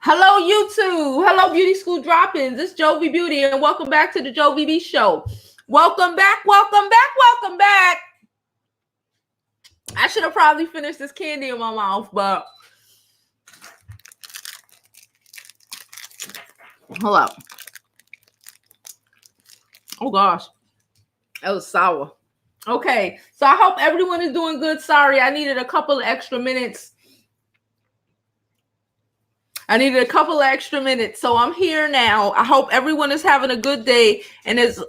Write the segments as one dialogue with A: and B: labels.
A: Hello, YouTube. Hello, Beauty School Drop-ins. It's Jovi Beauty, and welcome back to the JoviBeauty Show. Welcome back, welcome back, welcome back. I should have probably finished this candy in my mouth, but hold up. Oh gosh, that was sour. Okay, so I hope everyone is doing good. Sorry, I needed a couple of extra minutes. So I'm here now. I hope everyone is having a good day and is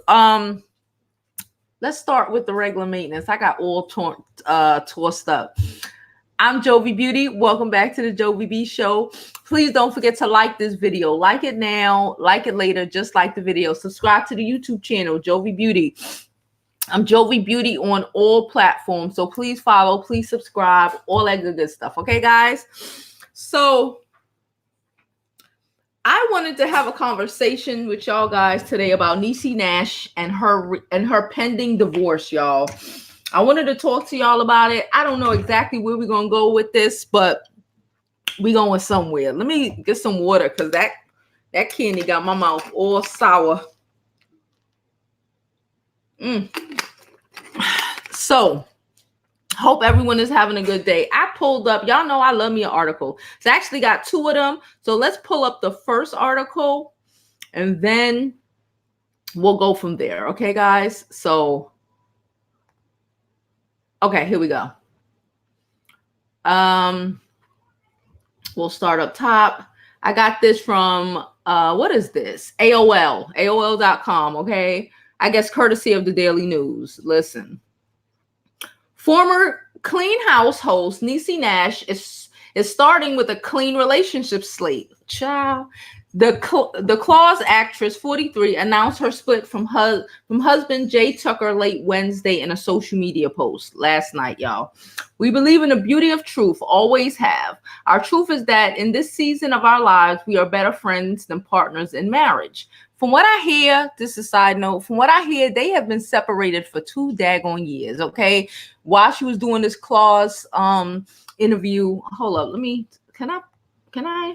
A: let's start with the regular maintenance. I got all tossed up. I'm Jovi Beauty. Welcome back to the JoviBeauty Show. Please don't forget to like this video. Like it now, like it later, just like the video. Subscribe to the YouTube channel, Jovi Beauty. I'm Jovi Beauty on all platforms. So please follow, please subscribe, all that good stuff. Okay, guys? So I wanted to have a conversation with y'all guys today about Niecy Nash and her pending divorce, y'all. I wanted to talk to y'all about it. I don't know exactly where we're gonna go with this, but we're going somewhere. Let me get some water because that candy got my mouth all sour. So hope everyone is having a good day. I pulled up, y'all know I love me an article. So I actually got two of them. So let's pull up the first article and then we'll go from there. Okay, guys? So, okay, here we go. We'll start up top. I got this from, what is this? AOL.com, okay? I guess courtesy of the Daily News. Listen. Former Clean House host Niecy Nash is starting with a clean relationship slate. Child. The Claus actress, 43, announced her split from husband Jay Tucker late Wednesday in a social media post last night, y'all. We believe in the beauty of truth, always have. Our truth is that in this season of our lives, we are better friends than partners in marriage. From what I hear, this is a side note, from what I hear, they have been separated for 2 daggone years, okay? While she was doing this Claus interview, hold up, can I?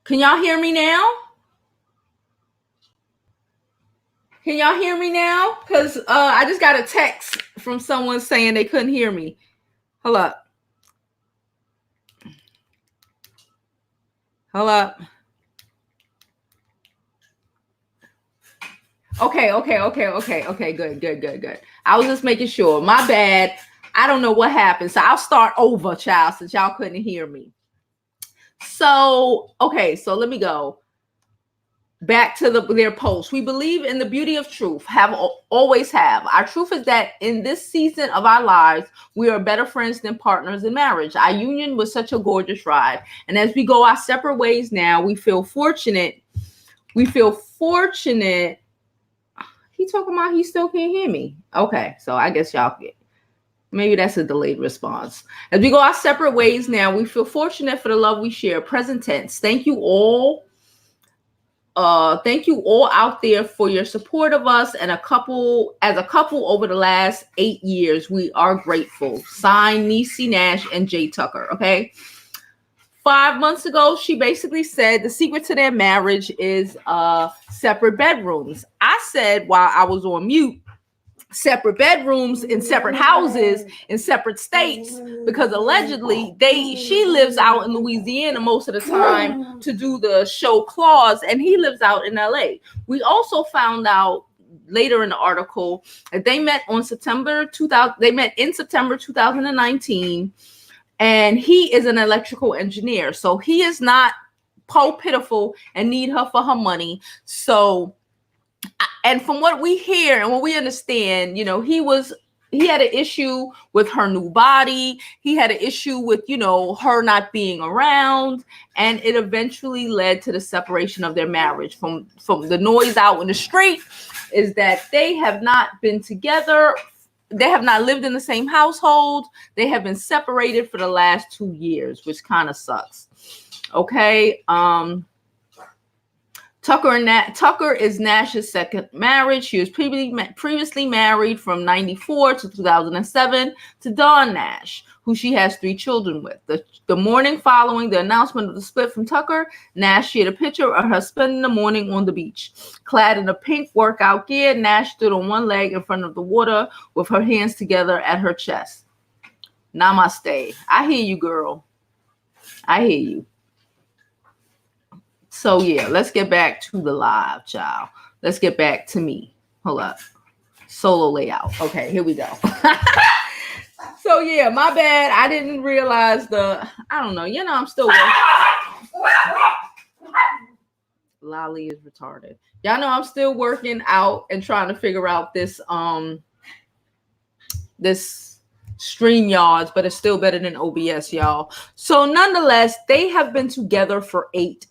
A: Can y'all hear me now? Can y'all hear me now? Because I just got a text from someone saying they couldn't hear me. Hold up. Hold up. Okay, good. I was just making sure. My bad. I don't know what happened. So I'll start over, child, since y'all couldn't hear me. So, okay, so let me go back to their post. We believe in the beauty of truth, always have. Our truth is that in this season of our lives, we are better friends than partners in marriage. Our union was such a gorgeous ride. And as we go our separate ways now, we feel fortunate. He talking about he still can't hear me. Okay, so I guess y'all get. Maybe that's a delayed response. As we go our separate ways now, we feel fortunate for the love we share. Present tense. Thank you all out there for your support of us and as a couple over the last 8 years. We are grateful. Signed, Niecy Nash and Jay Tucker. Okay. 5 months ago, she basically said the secret to their marriage is separate bedrooms. I said while I was on mute, separate bedrooms in separate houses in separate states, because allegedly she lives out in Louisiana most of the time to do the show Claws, and he lives out in LA. We also found out later in the article that they met in September 2019, and he is an electrical engineer, so he is not pitiful and need her for her money. So, and from what we hear and what we understand, he had an issue with her new body. He had an issue with, her not being around. And it eventually led to the separation of their marriage. From the noise out in the street is that they have not been together. They have not lived in the same household. They have been separated for the last 2 years, which kind of sucks. Okay. Tucker is Nash's second marriage. She was previously married from 1994 to 2007 to Dawn Nash, who she has 3 children with. The morning following the announcement of the split from Tucker, Nash shared a picture of her spending the morning on the beach. Clad in a pink workout gear, Nash stood on one leg in front of the water with her hands together at her chest. Namaste. I hear you, girl. I hear you. So yeah, let's get back to the live, child. Let's get back to me. Hold up. Solo layout. Okay, here we go. So yeah, my bad. I didn't realize I don't know. I'm still working. Lolly is retarded. Y'all know I'm still working out and trying to figure out this StreamYards, but it's still better than OBS, y'all. So nonetheless, they have been together for 8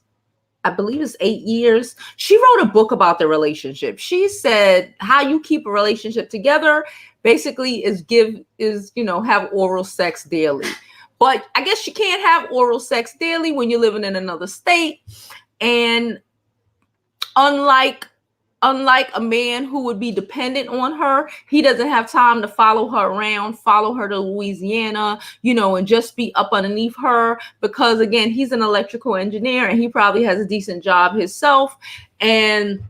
A: years. She wrote a book about their relationship. She said how you keep a relationship together basically is have oral sex daily. But I guess you can't have oral sex daily when you're living in another state. And unlike a man who would be dependent on her, he doesn't have time to follow her around, follow her to Louisiana, and just be up underneath her, because again, he's an electrical engineer and he probably has a decent job himself and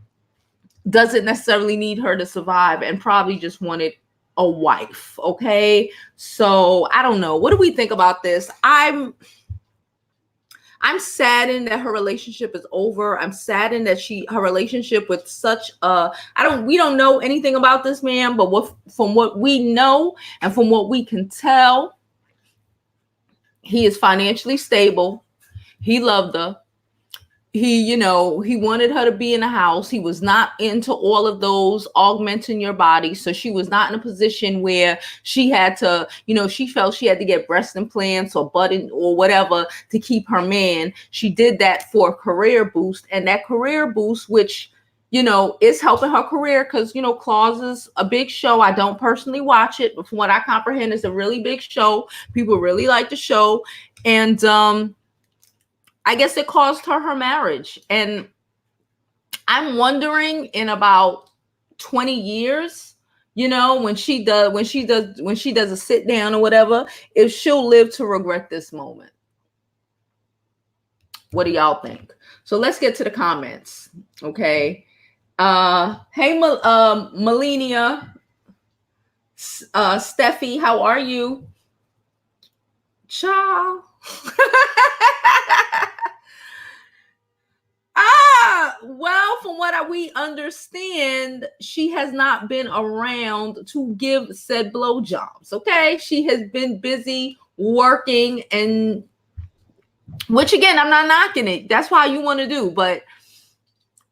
A: doesn't necessarily need her to survive, and probably just wanted a wife. Okay. So I don't know. What do we think about this? I'm saddened that her relationship is over. I'm saddened that her relationship with we don't know anything about this man, but from what we know and from what we can tell, he is financially stable. He loved her. He wanted her to be in the house. He was not into all of those augmenting your body. So she was not in a position where she had to, she felt she had to get breast implants or button or whatever to keep her man. She did that for a career boost, and that career boost, which, is helping her career, because, Claws is a big show. I don't personally watch it, but from what I comprehend, it's a really big show. People really like the show. And, I guess it cost her marriage. And I'm wondering in about 20 years, when she does a sit down or whatever, if she'll live to regret this moment. What do y'all think? So let's get to the comments. Okay. Hey, Melania, Steffi, how are you? Ciao. Well, from what we understand, she has not been around to give said blowjobs. Okay, she has been busy working, and which again, I'm not knocking it. That's why you want to do, but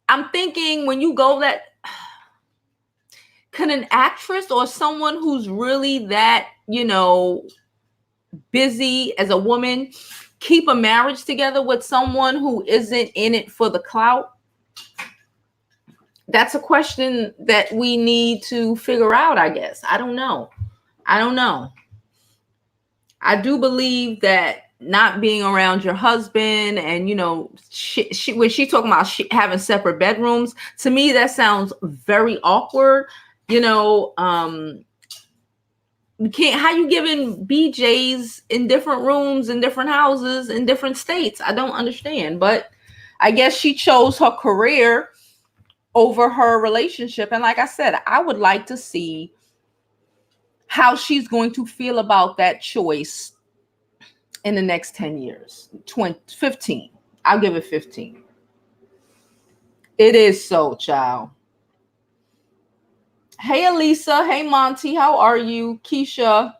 A: I'm thinking when you go that, can an actress or someone who's really that, busy as a woman keep a marriage together with someone who isn't in it for the clout? That's a question that we need to figure out, I guess. I don't know. I do believe that not being around your husband and, when she's talking about having separate bedrooms, to me, that sounds very awkward. You can't, how you giving BJs in different rooms, in different houses, in different states? I don't understand, but I guess she chose her career over her relationship. And like I said, I would like to see how she's going to feel about that choice in the next 10 years, 15. I'll give it 15. It is so, child. Hey, Elisa. Hey, Monty. How are you? Keisha.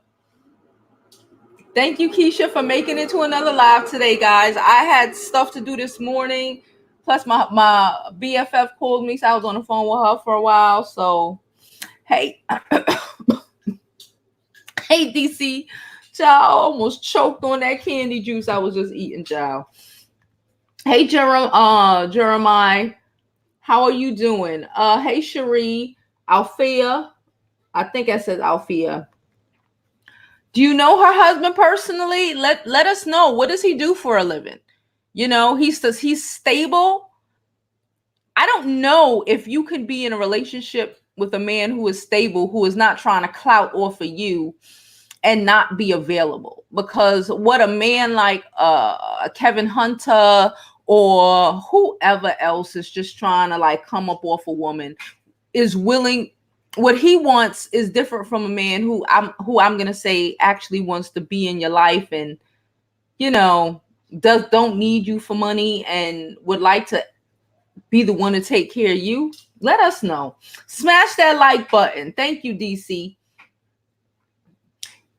A: Thank you, Keisha, for making it to another live today, guys. I had stuff to do this morning. Plus, my BFF called me, so I was on the phone with her for a while. So, hey. Hey, DC. Child, almost choked on that candy juice I was just eating, child. Hey, Jeremiah. How are you doing? Hey, Cherie. Althea. I think I said Althea. Do you know her husband personally? Let us know. What does he do for a living? He's stable. I don't know if you could be in a relationship with a man who is stable, who is not trying to clout off of you and not be available. Because what a man like Kevin Hunter or whoever else is just trying to like come up off a woman is willing. What he wants is different from a man who I'm gonna say actually wants to be in your life and don't need you for money and would like to be the one to take care of you. Let us know. Smash that like button. Thank you, DC.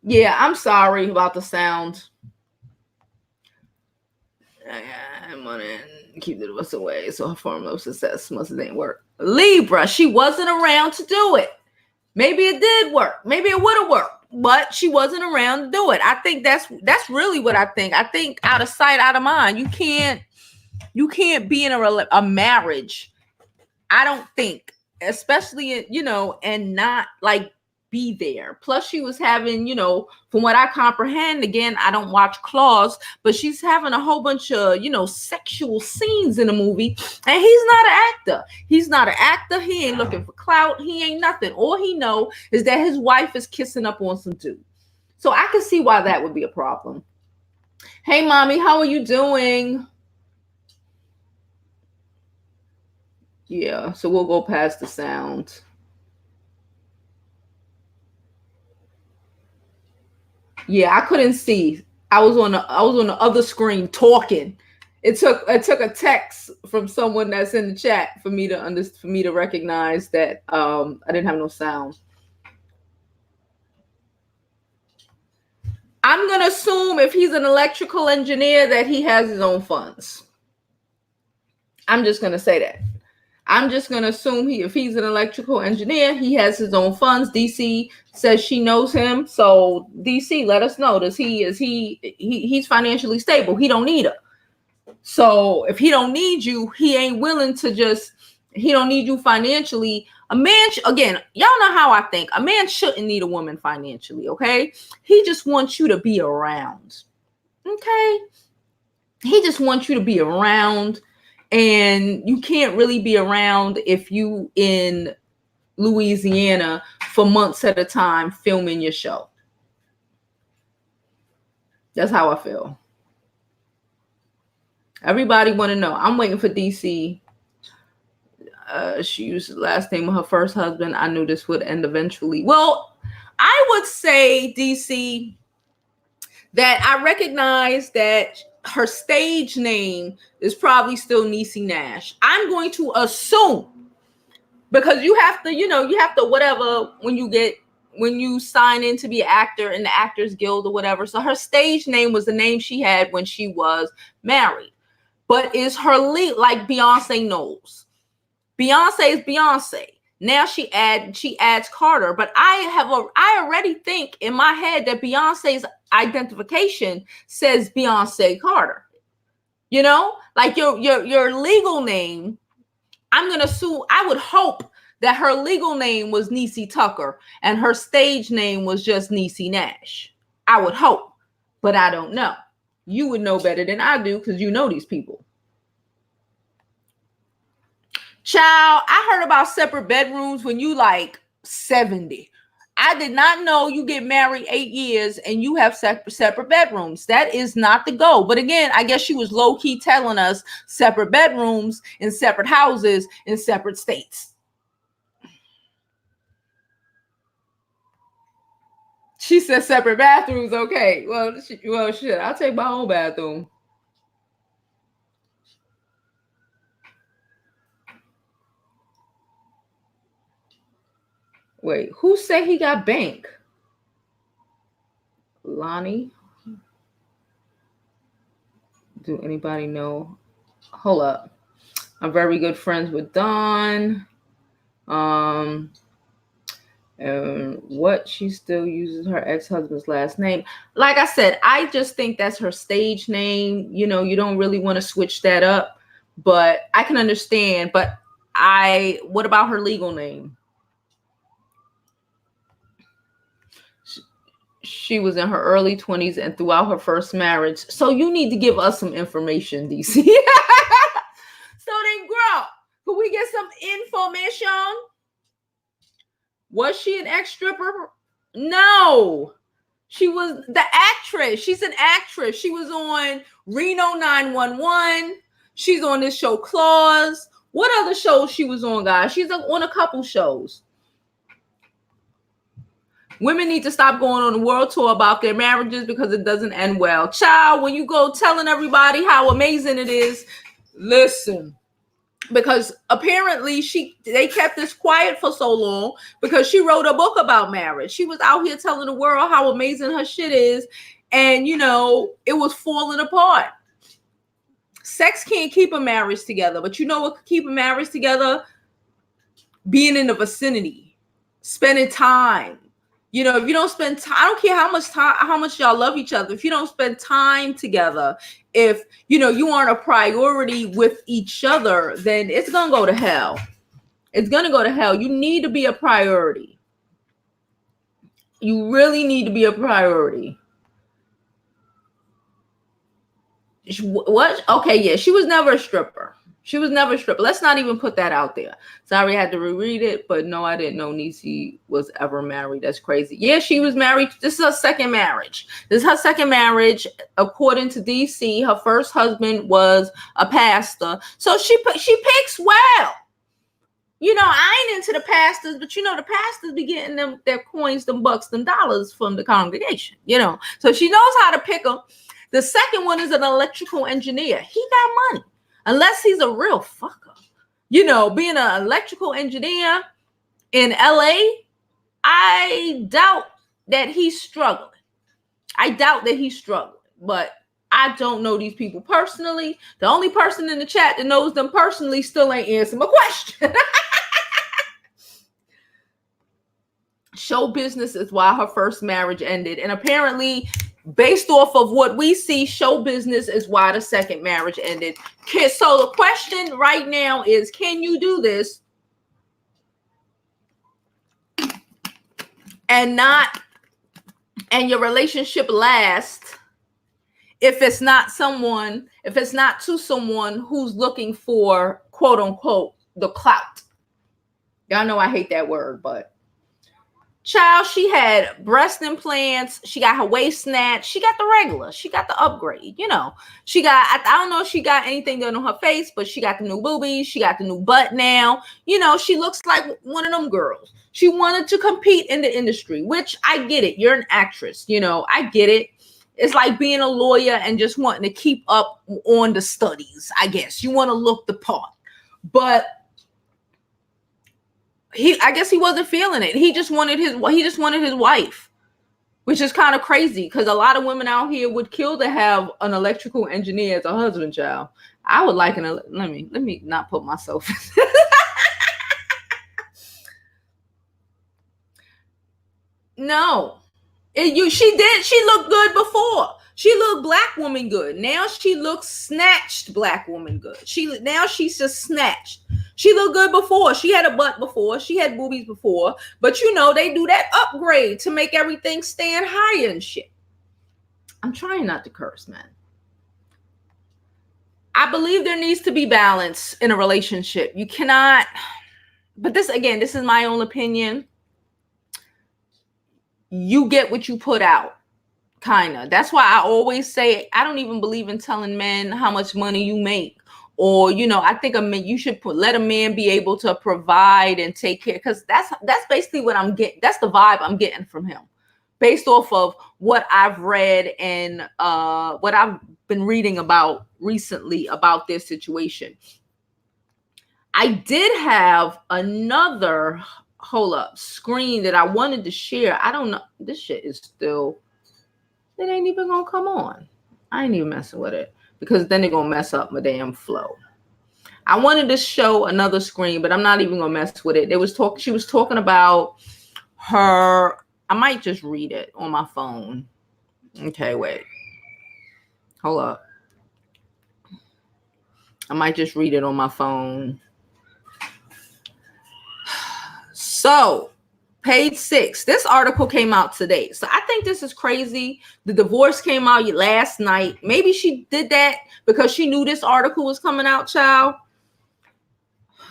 A: Yeah, I'm sorry about the sound. I'm gonna keep the divorce away, so her formula of success must didn't work. Libra, she wasn't around to do it. Maybe it did work. Maybe it would have worked, but she wasn't around to do it. I think that's really what I think. I think out of sight, out of mind. You can't be in a marriage. I don't think, especially and not like be there. Plus, she was having, from what I comprehend, again, I don't watch Claws, but she's having a whole bunch of, sexual scenes in the movie. And he's not an actor. He's not an actor. He ain't looking for clout. He ain't nothing. All he know is that his wife is kissing up on some dude. So I can see why that would be a problem. Hey, mommy, how are you doing? Yeah, so we'll go past the sound. Yeah, I couldn't see. I was on the other screen talking. It took a text from someone that's in the chat for me to recognize that I didn't have no sound. I'm gonna assume if he's an electrical engineer that he has his own funds. I'm just gonna say that. I'm just going to assume if he's an electrical engineer, he has his own funds. DC says she knows him. So DC, let us know. He's financially stable. He don't need her. So if he don't need you, he ain't willing to he don't need you financially. A man, again, y'all know how I think. A man shouldn't need a woman financially, okay? He just wants you to be around, okay? He just wants you to be around. And you can't really be around if you in Louisiana for months at a time filming your show. That's how I feel. Everybody want to know. I'm waiting for DC. She used the last name of her first husband. I knew this would end eventually. Well, I would say, DC, that I recognize that her stage name is probably still Niecy Nash. I'm going to assume, because you have to, you have to whatever when you sign in to be an actor in the Actors Guild or whatever. So her stage name was the name she had when she was married. But is her like Beyonce knows? Beyonce is Beyonce. Now she adds Carter, but I already think in my head that Beyonce's identification says Beyonce Carter. Like your legal name. I'm gonna assume, I would hope that her legal name was Niecy Tucker and her stage name was just Niecy Nash. I would hope, but I don't know. You would know better than I do because you know these people. Child, I heard about separate bedrooms when you like 70. I did not know you get married 8 years and you have separate bedrooms. That is not the goal. But again, I guess she was low-key telling us separate bedrooms in separate houses in separate states. She said separate bathrooms. Okay. Well, shit. I'll take my own bathroom. Wait, who said he got bank? Lonnie? Do anybody know? Hold up. I'm very good friends with Dawn. And what, she still uses her ex-husband's last name. Like I said, I just think that's her stage name. You don't really want to switch that up, but I can understand. But what about her legal name? She was in her early 20s and throughout her first marriage. So you need to give us some information, DC. So then, girl, could we get some information? Was she an ex-stripper? No. She was the actress. She's an actress. She was on Reno 911. She's on this show, Claws. What other shows she was on, guys? She's on a couple shows. Women need to stop going on a world tour about their marriages because it doesn't end well. Child, when you go telling everybody how amazing it is, listen. Because apparently they kept this quiet for so long because she wrote a book about marriage. She was out here telling the world how amazing her shit is. And, it was falling apart. Sex can't keep a marriage together. But you know what could keep a marriage together? Being in the vicinity. Spending time. If you don't spend time, I don't care how much y'all love each other. If you don't spend time together, if, you aren't a priority with each other, then it's going to go to hell. It's going to go to hell. You need to be a priority. You really need to be a priority. What? Okay, yeah, she was never a stripper. Let's not even put that out there. Sorry, I had to reread it, but no, I didn't know Niecy was ever married. That's crazy. Yeah, she was married. This is her second marriage. According to DC, her first husband was a pastor. So she picks well. I ain't into the pastors, but the pastors be getting them their coins, them bucks, them dollars from the congregation. So she knows how to pick them. The second one is an electrical engineer. He got money. Unless he's a real fucker. Being an electrical engineer in LA, I doubt that he's struggling. But I don't know these people personally. The only person in the chat that knows them personally still ain't answering my question. Show business is why her first marriage ended. And apparently, based off of what we see, show business is why the second marriage ended. So the question right now is, can you do this and your relationship last if it's not to someone who's looking for, quote unquote, the clout? Y'all know I hate that word, but Child, she had breast implants. She got her waist snatched. She got the regular. She got the upgrade. You know, she got, I don't know if she got anything done on her face, but she got the new boobies. She got the new butt now. You know, she looks like one of them girls. She wanted to compete in the industry, which I get it. You're an actress. You know, I get it. It's like being a lawyer and just wanting to keep up on the studies, I guess. You want to look the part. But I guess he wasn't feeling it. He just wanted his wife, which is kind of crazy because a lot of women out here would kill to have an electrical engineer as a husband, child. I would like let me not put myself in. No. She looked good before. She looked black woman good. Now she looks snatched black woman good. Now she's just snatched. She looked good before. She had a butt before. She had boobies before. But you know, they do that upgrade to make everything stand higher and shit. I'm trying not to curse, man. I believe there needs to be balance in a relationship. You cannot, but this is my own opinion. You get what you put out. Kind of. That's why I always say I don't even believe in telling men how much money you make. Or, you know, I think you should let a man be able to provide and take care, because that's basically what I'm getting. That's the vibe I'm getting from him, based off of what I've read and what I've been reading about recently about this situation. I did have another screen that I wanted to share. I don't know. This shit is still, it ain't even gonna come on. I ain't even messing with it, because then they're gonna mess up my damn flow. I wanted to show another screen, but I'm not even gonna mess with it. She was talking about her. I might just read it on my phone. Okay, wait. Hold up. I might just read it on my phone. So, page 6. This article came out today. So I think this is crazy. The divorce came out last night. Maybe she did that because she knew this article was coming out, child.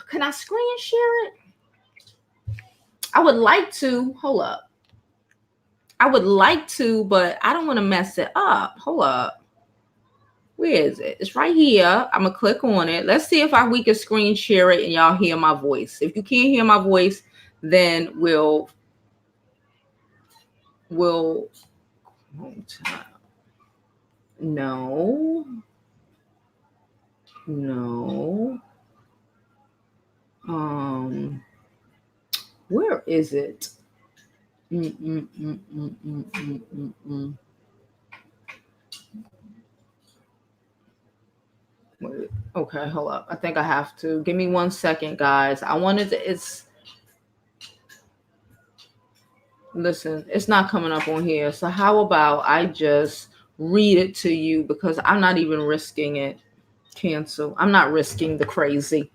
A: Can I screen share it? I would like to. Hold up. I would like to, but I don't want to mess it up. Hold up. Where is it? It's right here. I'm going to click on it. Let's see if we can screen share it and y'all hear my voice. If you can't hear my voice, then we'll no. Where is it? Wait, okay, hold up. I think I have to. Give me 1 second, guys. Listen, it's not coming up on here. So how about I just read it to you, because I'm not even risking it. Cancel. I'm not risking the crazy.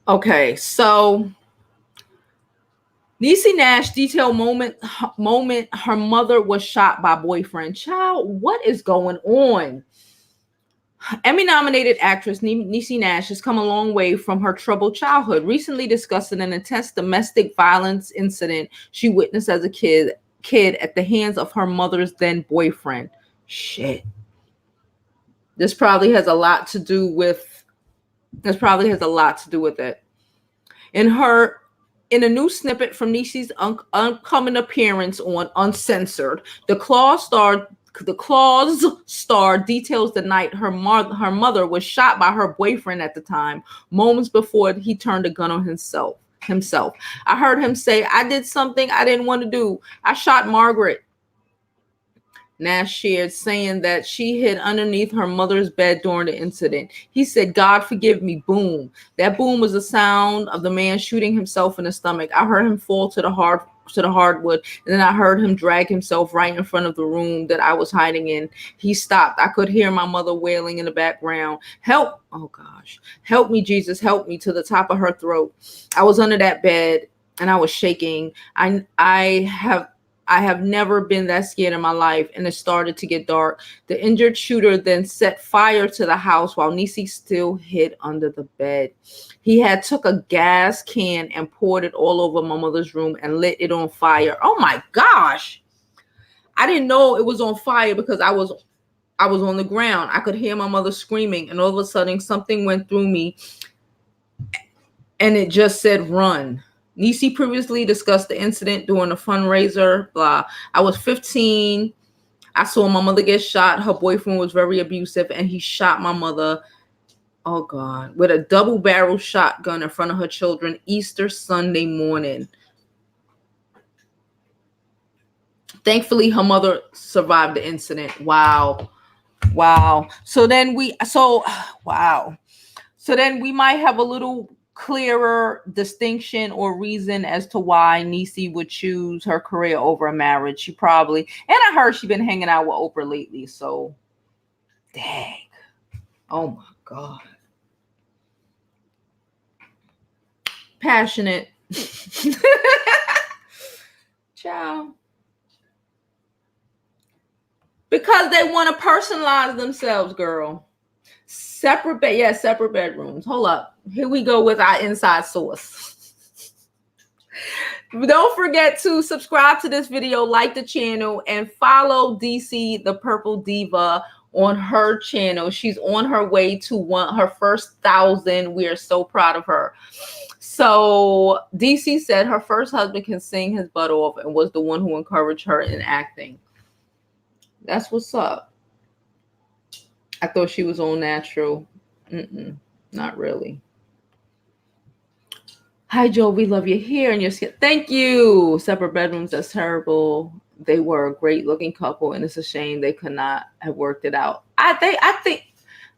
A: Okay, so Niecy Nash detailed moment her mother was shot by boyfriend. Child, what is going on? Emmy-nominated actress Niecy Nash has come a long way from her troubled childhood, recently discussing an intense domestic violence incident she witnessed as a kid at the hands of her mother's then boyfriend. Shit. This probably has a lot to do with it. In a new snippet from Niecy's upcoming appearance on Uncensored, the Claws star details the night her mother was shot by her boyfriend at the time, moments before he turned a gun on himself. I heard him say, "I did something I didn't want to do. I shot Margaret." Nash shared, saying that she hid underneath her mother's bed during the incident. He said, "God forgive me," boom. That boom was the sound of the man shooting himself in the stomach. I heard him fall to the hardwood, and then I heard him drag himself right in front of the room that I was hiding in. He stopped. I could hear my mother wailing in the background. "Help. Oh gosh. Help me, Jesus. Help me," to the top of her throat. I was under that bed and I was shaking. I have I have never been that scared in my life, and it started to get dark. The injured shooter then set fire to the house while Niecy still hid under the bed. He had took a gas can and poured it all over my mother's room and lit it on fire. Oh my gosh. I didn't know it was on fire because I was on the ground. I could hear my mother screaming, and all of a sudden something went through me and it just said run. Niecy previously discussed the incident during a fundraiser. Blah. I was 15. I saw my mother get shot. Her boyfriend was very abusive, and he shot my mother, oh God, with a double-barrel shotgun in front of her children Easter Sunday morning. Thankfully, her mother survived the incident. Wow. So then we might have a little clearer distinction or reason as to why Niecy would choose her career over a marriage. She probably, and I heard she's been hanging out with Oprah lately. So, dang. Oh my God. Passionate. Ciao. Because they want to personalize themselves, girl. Separate bedrooms. Hold up. Here we go with our inside source. Don't forget to subscribe to this video, like the channel, and follow DC the Purple Diva on her channel. She's on her way to her first 1,000. We are so proud of her. So DC said her first husband can sing his butt off and was the one who encouraged her in acting. That's what's up. I thought she was all natural. Not really. Hi, Jovi. Love your hair and your skin. Thank you. Separate bedrooms. That's terrible. They were a great looking couple, and it's a shame they could not have worked it out. I think,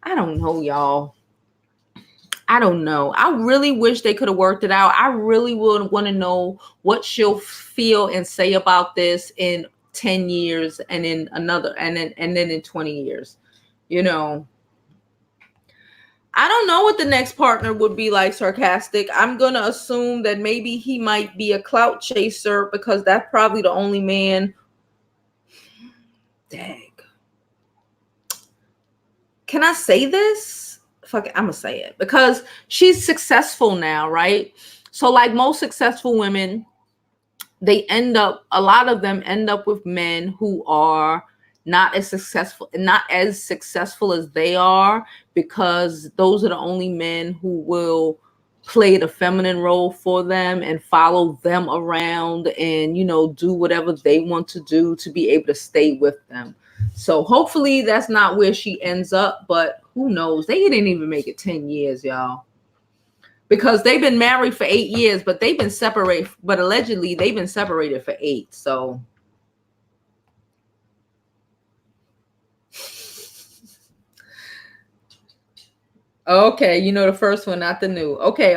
A: I don't know, y'all. I don't know. I really wish they could have worked it out. I really would want to know what she'll feel and say about this in 10 years and in another, and then in 20 years. You know, I don't know what the next partner would be like. Sarcastic. I'm going to assume that maybe he might be a clout chaser because that's probably the only man. Dang. Can I say this? Fuck it, I'm going to say it because she's successful now, right? So like most successful women, a lot of them end up with men who are not as successful as they are, because those are the only men who will play the feminine role for them and follow them around and, you know, do whatever they want to do to be able to stay with them. So hopefully that's not where she ends up, but who knows? They didn't even make it 10 years, y'all. Because they've been married for 8 years, but they've been separated, but allegedly they've been separated for 8. So okay, you know the first one, not the new. Okay.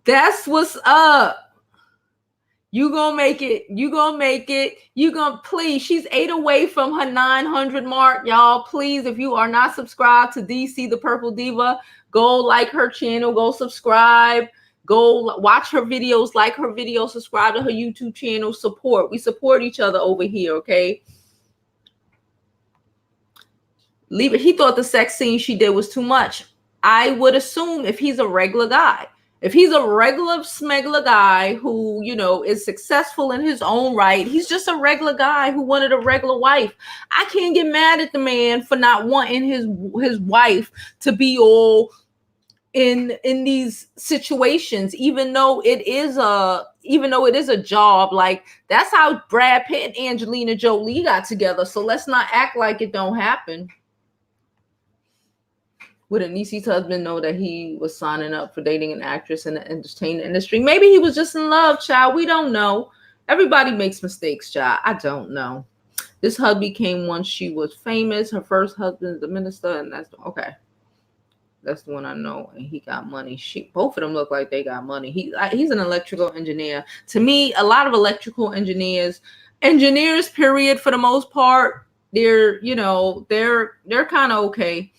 A: That's what's up. You gonna make it. Please. She's 8 away from her 900 mark, y'all. Please, if you are not subscribed to DC the Purple Diva, go like her channel, go subscribe. Go watch her videos, like her videos, subscribe to her YouTube channel, support. We support each other over here, okay? Leave it. He thought the sex scene she did was too much. I would assume if he's a regular guy. If he's a regular smuggler guy who, you know, is successful in his own right, he's just a regular guy who wanted a regular wife. I can't get mad at the man for not wanting his wife to be all in these situations, even though it is a job. Like, that's how Brad Pitt and Angelina Jolie got together. So let's not act like it don't happen. Wouldn't Niecy's husband know that he was signing up for dating an actress in the entertainment industry? Maybe he was just in love, child. We don't know. Everybody makes mistakes, child. I don't know. This hubby came once she was famous. Her first husband is a minister, and that's okay. That's the one I know, and he got money. Both of them look like they got money. He's an electrical engineer. To me, a lot of electrical engineers, period, for the most part, they're kind of okay.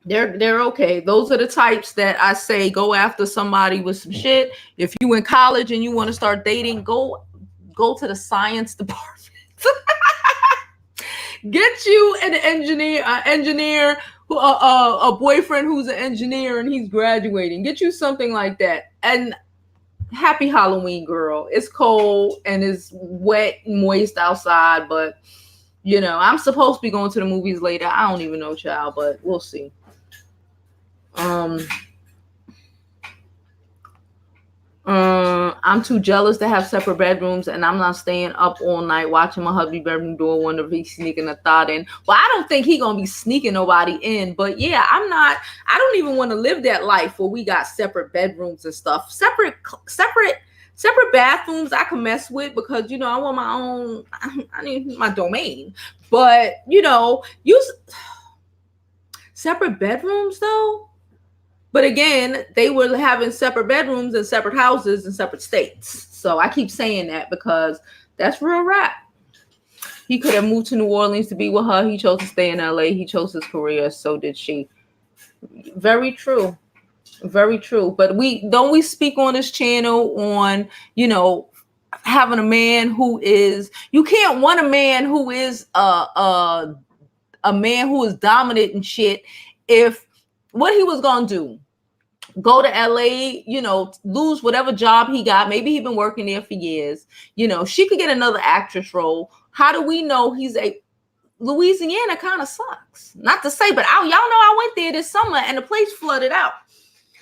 A: They're okay. Those are the types that I say go after somebody with some shit. If you in college and you want to start dating, go to the science department. Get you an engineer who a boyfriend who's an engineer and he's graduating. Get you something like that. And happy Halloween, girl. It's cold and it's wet and moist outside, but you know, I'm supposed to be going to the movies later. I don't even know, child, but we'll see. I'm too jealous to have separate bedrooms, and I'm not staying up all night watching my hubby bedroom door, wonder if he's sneaking a thought in. Well, I don't think he gonna be sneaking nobody in, but yeah, I don't even want to live that life where we got separate bedrooms and stuff. Separate bathrooms I can mess with because, you know, I want my own, I need my domain. But, you know, separate bedrooms though. But again, they were having separate bedrooms in separate houses in separate states. So I keep saying that because that's real rap. He could have moved to New Orleans to be with her. He chose to stay in LA. He chose his career. So did she. Very true. Very true. But we speak on this channel on, you know, having a man who is, you can't want a man who is a man who is dominant and shit. If what he was gonna do, go to LA, you know, lose whatever job he got. Maybe he's been working there for years. You know, she could get another actress role. How do we know he's a Louisiana kind of sucks? Not to say, but y'all know I went there this summer and the place flooded out.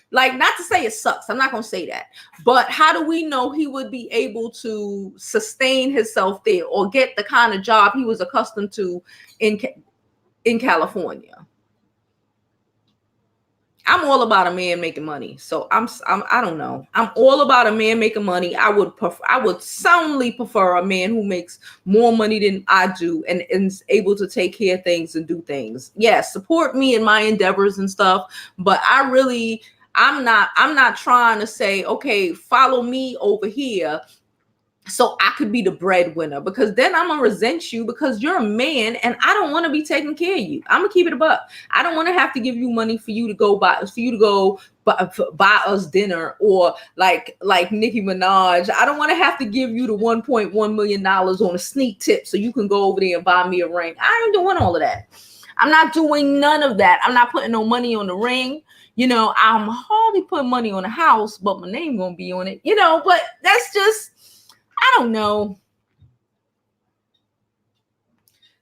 A: Like, not to say it sucks. I'm not going to say that. But how do we know he would be able to sustain himself there or get the kind of job he was accustomed to in California? I'm all about a man making money. So I don't know. I'm all about a man making money. I would soundly prefer a man who makes more money than I do and is able to take care of things and do things. Yes, support me in my endeavors and stuff. But I'm not trying to say, okay, follow me over here so I could be the breadwinner, because then I'm gonna resent you because you're a man and I don't want to be taking care of you. I'm gonna keep it a buck. I don't want to have to give you money for you to go buy us dinner, or like Nicki Minaj. I don't want to have to give you the $1.1 million on a sneak tip so you can go over there and buy me a ring. I ain't doing all of that. I'm not doing none of that. I'm not putting no money on the ring. You know, I'm hardly putting money on a house, but my name gonna be on it. You know, but that's just, I don't know.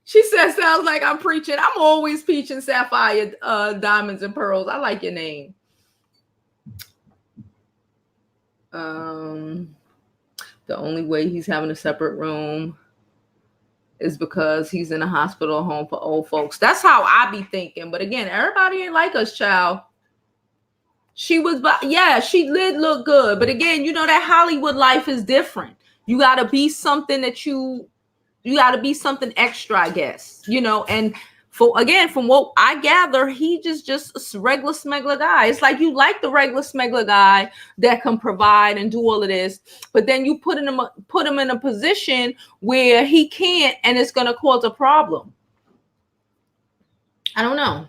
A: She says, sounds like I'm preaching. I'm always preaching sapphire, diamonds, and pearls. I like your name. The only way he's having a separate room is because he's in a hospital home for old folks. That's how I be thinking. But again, everybody ain't like us, child. She did look good. But again, you know, that Hollywood life is different. You got to be something that you got to be something extra, I guess, you know. And from what I gather, he just a regular smuggler guy. It's like you like the regular smuggler guy that can provide and do all of this, but then you put him in a position where he can't, and it's going to cause a problem. I don't know.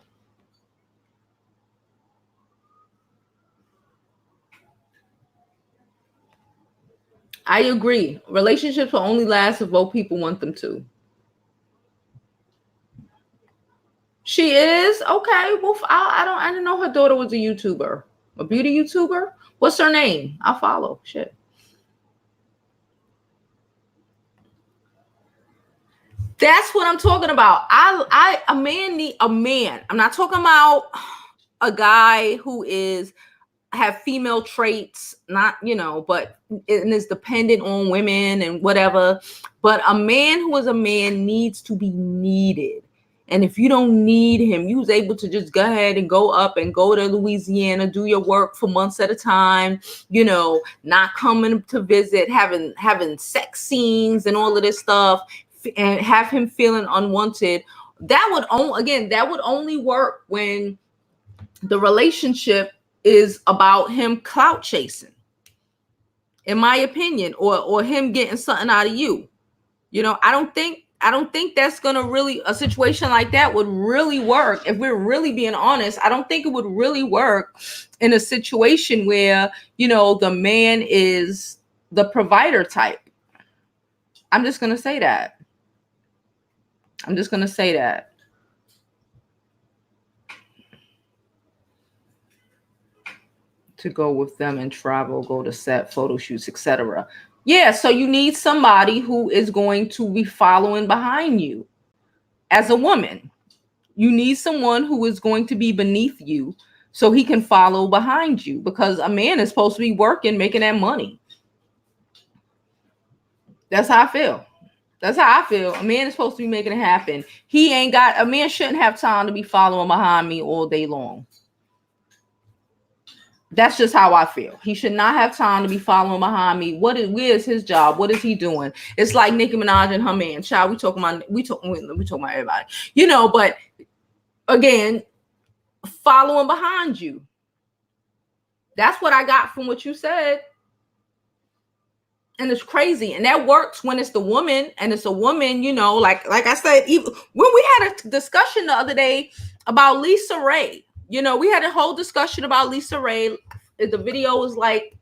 A: I agree. Relationships will only last if both people want them to. She is? Okay. Well, I didn't know her daughter was a YouTuber. A beauty YouTuber? What's her name? I'll follow. Shit. That's what I'm talking about. A man. I'm not talking about a guy who have female traits, not, you know, but and is dependent on women and whatever. But a man who is a man needs to be needed. And if you don't need him, you was able to just go ahead and go up and go to Louisiana, do your work for months at a time, you know, not coming to visit, having sex scenes and all of this stuff, and have him feeling unwanted. That would only work when the relationship is about him clout chasing, in my opinion, or him getting something out of you. You know, I don't think don't think that's gonna really, a situation like that would really work. If we're really being honest, I don't think it would really work in a situation where, you know, the man is the provider type. I'm just gonna say that. I'm just gonna say that. To go with them and travel, go to set, photo shoots, etc. Yeah, so you need somebody who is going to be following behind you. As a woman, you need someone who is going to be beneath you so he can follow behind you, because a man is supposed to be working, making that money. That's how I feel. That's how I feel. A man is supposed to be making it happen. A man shouldn't have time to be following behind me all day long. That's just how I feel. He should not have time to be following behind me. Where is his job? What is he doing? It's like Nicki Minaj and her man. Child, we talking about everybody. You know, but again, following behind you. That's what I got from what you said. And it's crazy. And that works when it's the woman, and it's a woman, you know, like I said, even when we had a discussion the other day about Lisa Ray. You know, we had a whole discussion about Lisa Ray. The video was like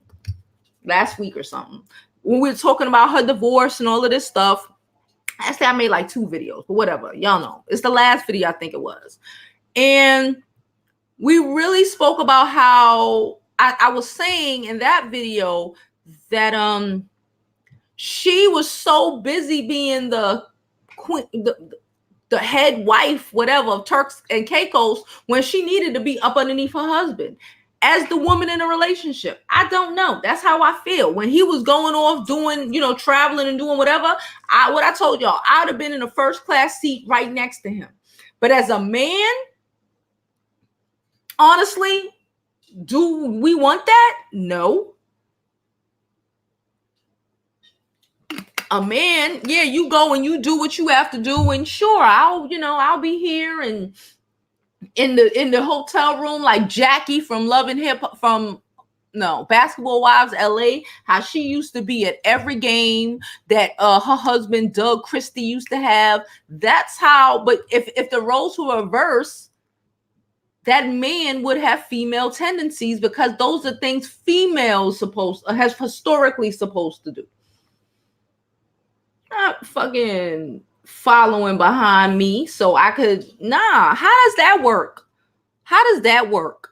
A: last week or something. When we were talking about her divorce and all of this stuff. Actually, I made like 2 videos, but whatever. Y'all know. It's the last video, I think it was. And we really spoke about how I was saying in that video that she was so busy being the queen, the head wife, whatever, of Turks and Caicos, when she needed to be up underneath her husband as the woman in a relationship. I don't know. That's how I feel. When he was going off doing, you know, traveling and doing whatever, what I told y'all, I would have been in a first class seat right next to him. But as a man, honestly, do we want that? No. A man, yeah, you go and you do what you have to do, and sure, I'll be here and in the hotel room like Jackie from Basketball Wives LA, how she used to be at every game that her husband Doug Christie used to have. That's how. But if the roles were reversed, that man would have female tendencies, because those are things females has historically supposed to do. Not fucking following behind me so I could. Nah, how does that work? How does that work?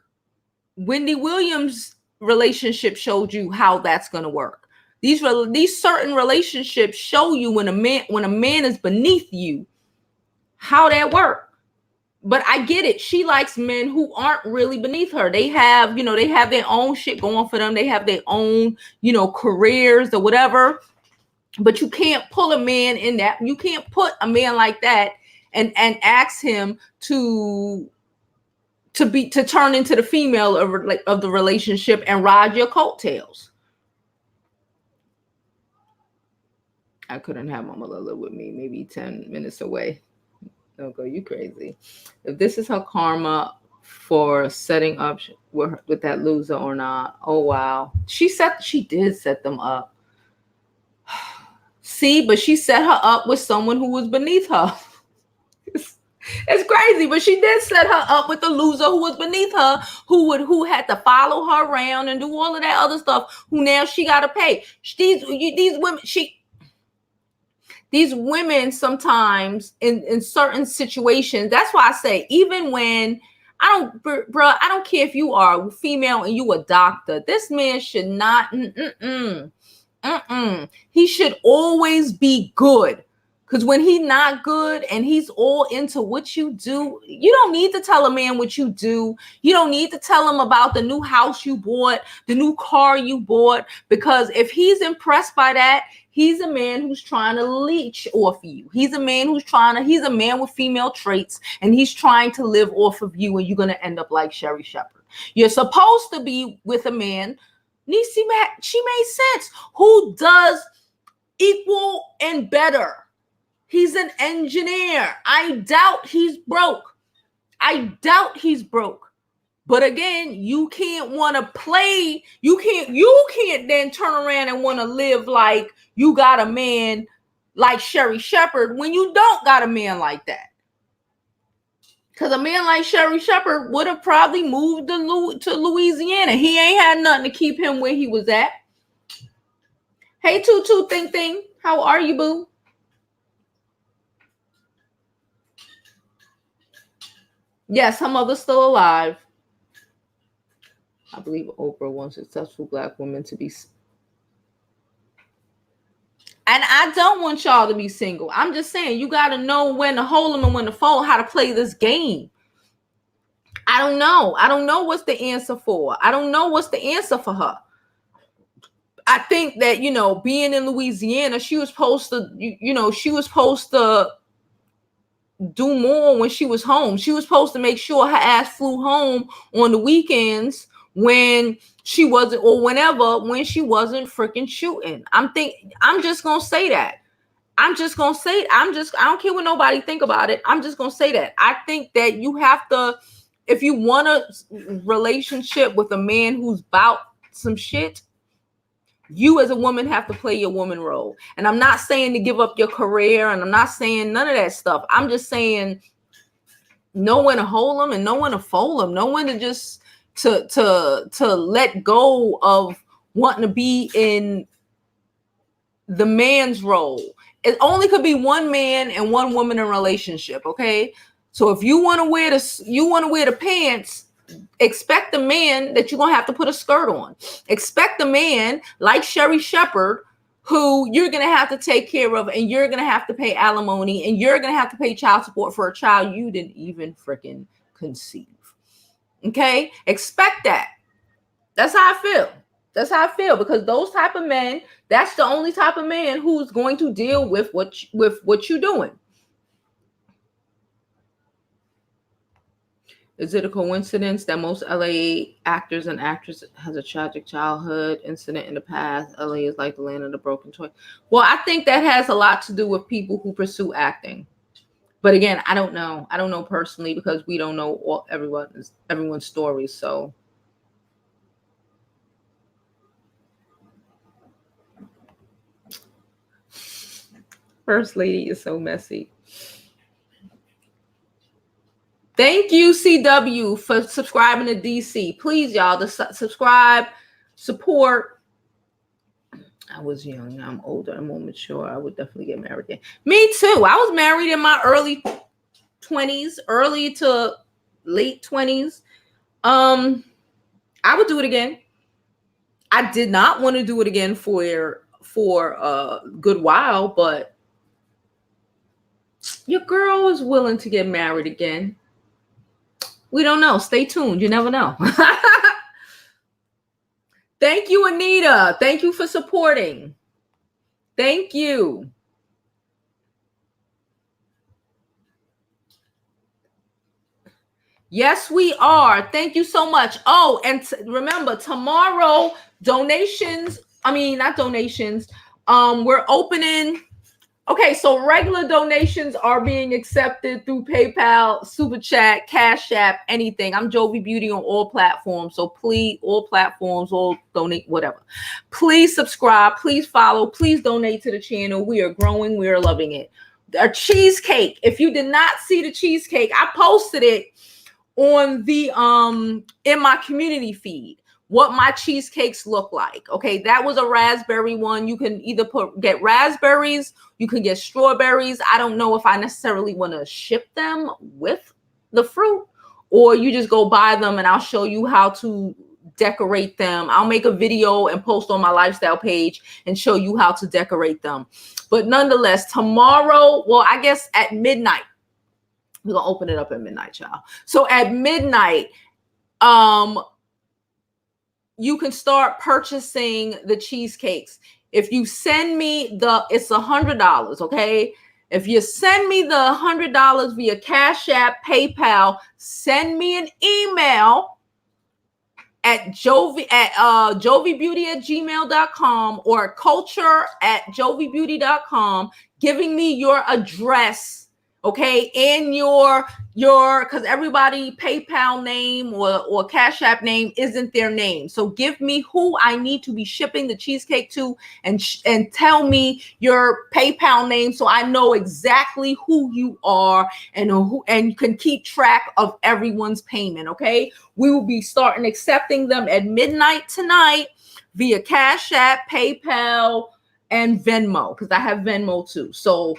A: Wendy Williams' relationship showed you how that's going to work. These certain relationships show you when a man is beneath you, how that work. But I get it. She likes men who aren't really beneath her. They have their own shit going for them. They have their own, careers or whatever. But you can't pull a man in that. You can't put a man like that and ask him to turn into the female of the relationship and ride your coattails. I couldn't have Mama Lila with me, maybe 10 minutes away. Don't go, you crazy. If this is her karma for setting up with that loser or not. Oh, wow. She did set them up. See, but she set her up with someone who was beneath her. It's crazy, but she did set her up with the loser who was beneath her, who had to follow her around and do all of that other stuff, who now she got to pay. These women sometimes in certain situations, that's why I say, even when I don't care if you are female and you a doctor, this man should not, he should always be good. Because when he's not good and he's all into what you do, you don't need to tell a man what you do. You don't need to tell him about the new house you bought, the new car you bought, because if he's impressed by that, he's a man who's trying to leech off you. He's a man with female traits, and he's trying to live off of you, and you're going to end up like Sherry Shepherd. You're supposed to be with a man. Niecy, she made sense. Who does equal and better? He's an engineer. I doubt he's broke. But again, you can't want to play. You can't then turn around and want to live like you got a man like Sherry Shepherd when you don't got a man like that. Because a man like Sherry Shepherd would have probably moved to Louisiana. He ain't had nothing to keep him where he was at. Hey, Tutu Thing Thing. How are you, boo? Yes, her mother's still alive. I believe Oprah wants successful black women to be. And I don't want y'all to be single. I'm just saying, you got to know when to hold them and when to fold, how to play this game. I don't know. I don't know what's the answer for. I don't know what's the answer for her. I think that, you know, being in Louisiana, she was supposed to, she was supposed to do more when she was home. She was supposed to make sure her ass flew home on the weekends when she wasn't, or whenever, when she wasn't freaking shooting. I'm just going to say that. I don't care what nobody think about it. I'm just going to say that. I think that you have to, if you want a relationship with a man who's about some shit, you as a woman have to play your woman role. And I'm not saying to give up your career, and I'm not saying none of that stuff. I'm just saying know when to hold them and know when to fold them. Know when to just to let go of wanting to be in the man's role. It only could be one man and one woman in a relationship, okay? So if you want to wear the pants, expect a man that you're going to have to put a skirt on. Expect a man like Sherry Shepherd who you're going to have to take care of, and you're going to have to pay alimony, and you're going to have to pay child support for a child you didn't even freaking conceive. Okay? Expect that. That's how I feel. That's how I feel, because those type of men, that's the only type of man who's going to deal with what you're doing. Is it a coincidence that most LA actors and actresses has a tragic childhood incident in the past? LA is like the land of the broken toy. Well, I think that has a lot to do with people who pursue acting. But again, I don't know. I don't know personally, because we don't know everyone's stories. So First Lady is so messy. Thank you, CW, for subscribing to DC. Please, y'all, to subscribe, support. I was young. Now I'm older. I'm more mature. I would definitely get married again. Me too. I was married in my early 20s, early to late 20s. I would do it again. I did not want to do it again for a good while, but your girl is willing to get married again. We don't know. Stay tuned. You never know. Thank you, Anita. Thank you for supporting. Thank you. Yes, we are. Thank you so much. Oh, and remember, tomorrow, donations. I mean, not donations. We're opening. Okay, so regular donations are being accepted through PayPal, Super Chat, CashAPP, anything. I'm JoviBeauty on all platforms. So please, all platforms, all donate, whatever. Please subscribe. Please follow. Please donate to the channel. We are growing. We are loving it. A cheesecake. If you did not see the cheesecake, I posted it on the in my community feed. What my cheesecakes look like. Okay, that was a raspberry one. You can either get raspberries, you can get strawberries. I don't know if I necessarily want to ship them with the fruit, or you just go buy them and I'll show you how to decorate them. I'll make a video and post on my lifestyle page and show you how to decorate them. But nonetheless, tomorrow, well, I guess at midnight, we're gonna open it up at midnight, y'all. So at midnight, you can start purchasing the cheesecakes. If you send me it's $100, okay? If you send me the $100 via CashAPP, PayPal, send me an email at jovibeauty@gmail.com or culture@jovibeauty.com, giving me your address Okay, in your because everybody PayPal name or Cash App name isn't their name. So give me who I need to be shipping the cheesecake to, and tell me your PayPal name so I know exactly who you are, and you can keep track of everyone's payment. Okay, we will be starting accepting them at midnight tonight via Cash App, PayPal, and Venmo, because I have Venmo too. So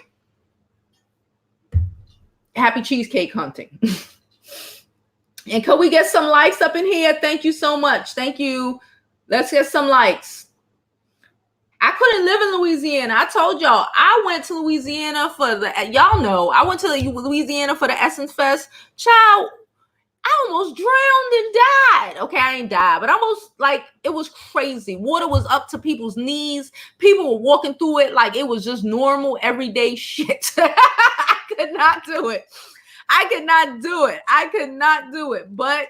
A: happy cheesecake hunting. And could we get some likes up in here? Thank you so much. Thank you. Let's get some likes. I couldn't live in Louisiana. I told y'all I went to Louisiana for y'all know, I went to Louisiana for the Essence Fest. Child, I almost drowned and died. Okay, I ain't died, but almost, like, it was crazy. Water was up to people's knees. People were walking through it like it was just normal, everyday shit. I could not do it. I could not do it. But,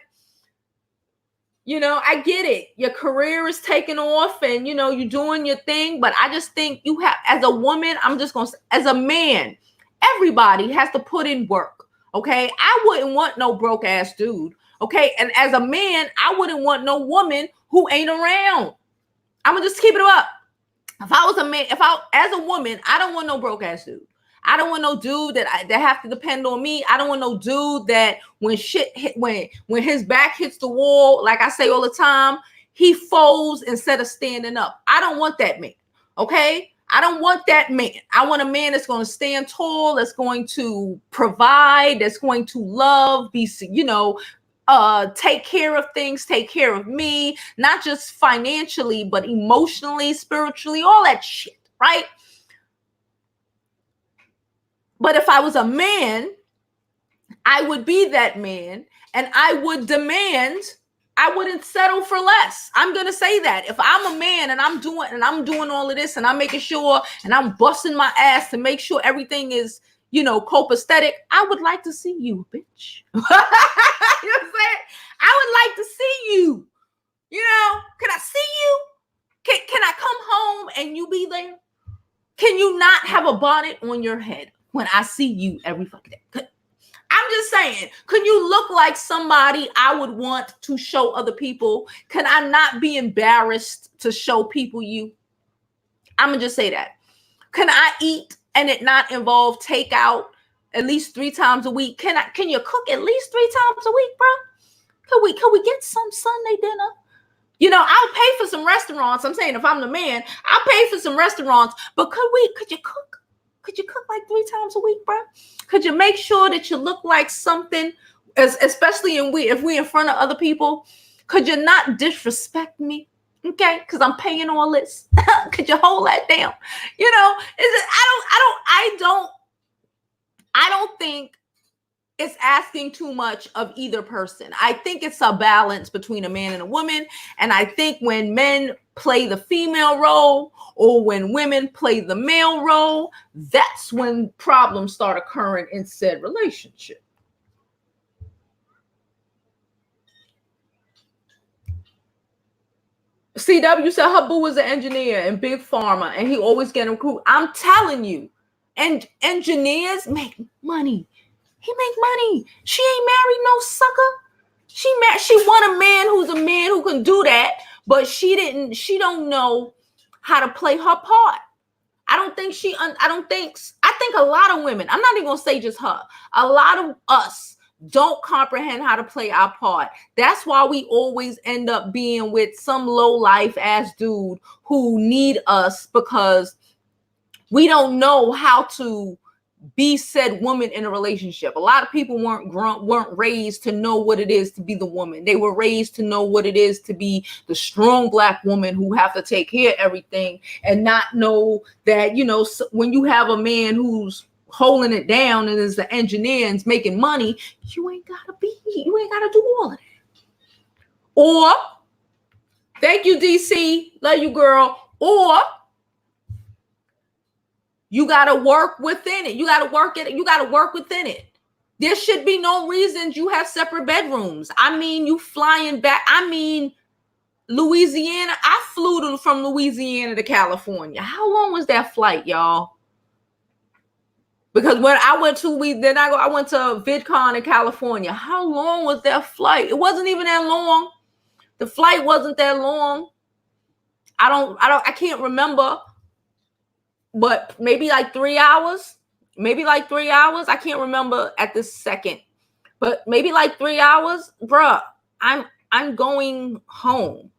A: you know, I get it. Your career is taking off and, you know, you're doing your thing. But I just think you have, as a woman, I'm just going to say, as a man, everybody has to put in work. Okay. I wouldn't want no broke ass dude. Okay. And as a man, I wouldn't want no woman who ain't around. I'm going to just keep it up. If I was a man, as a woman, I don't want no broke ass dude. I don't want no dude that have to depend on me. I don't want no dude that when shit hit, when his back hits the wall, like I say all the time, he folds instead of standing up. I don't want that man. Okay? I don't want that man. I want a man that's going to stand tall, that's going to provide, that's going to love, be, you know, take care of things, take care of me, not just financially, but emotionally, spiritually, all that shit, right? But if I was a man, I would be that man, and I would demand, I wouldn't settle for less. I'm going to say that. If I'm a man and I'm doing all of this and I'm making sure and I'm busting my ass to make sure everything is, you know, copacetic, I would like to see you, bitch. You know what I'm saying? I would like to see you. You know, can I see you? Can I come home and you be there? Can you not have a bonnet on your head when I see you every fucking day? I'm just saying, can you look like somebody I would want to show other people? Can I not be embarrassed to show people you? I'm going to just say that. Can I eat and it not involve takeout at least 3 times a week? Can you cook at least 3 times a week, bro? Can we get some Sunday dinner? You know, I'll pay for some restaurants. I'm saying if I'm the man, I'll pay for some restaurants. But could you cook? Could you cook like 3 times a week, bro? Could you make sure that you look like something, especially if we in front of other people? Could you not disrespect me? Okay, because I'm paying all this. Could you hold that down? You know, I don't think it's asking too much of either person. I think it's a balance between a man and a woman. And I think when men play the female role or when women play the male role, that's when problems start occurring in said relationship. CW said her boo was an engineer in Big Pharma and he always getting recruited. I'm telling you, and engineers make money. He make money. She ain't married no sucker. She want a man who can do that, but she don't know how to play her part. I think a lot of women, I'm not even gonna say just her, a lot of us don't comprehend how to play our part. That's why we always end up being with some low life ass dude who need us because we don't know how to be said woman in a relationship. A lot of people weren't raised to know what it is to be the woman. They were raised to know what it is to be the strong Black woman who have to take care of everything and not know that, you know, when you have a man who's holding it down and is the engineer and's making money, you ain't gotta do all of that. Or, thank you, DC, love you, girl. Or you got to work within it. You got to work it. You got to work within it. There should be no reasons you have separate bedrooms. I mean, you flying back. I mean, Louisiana. I flew from Louisiana to California. How long was that flight, y'all? Because when I went to I went to VidCon in California. How long was that flight? It wasn't even that long. The flight wasn't that long. I can't remember, but maybe like 3 hours. Maybe like 3 hours. I can't remember at this second, but maybe like 3 hours, bruh. I'm going home.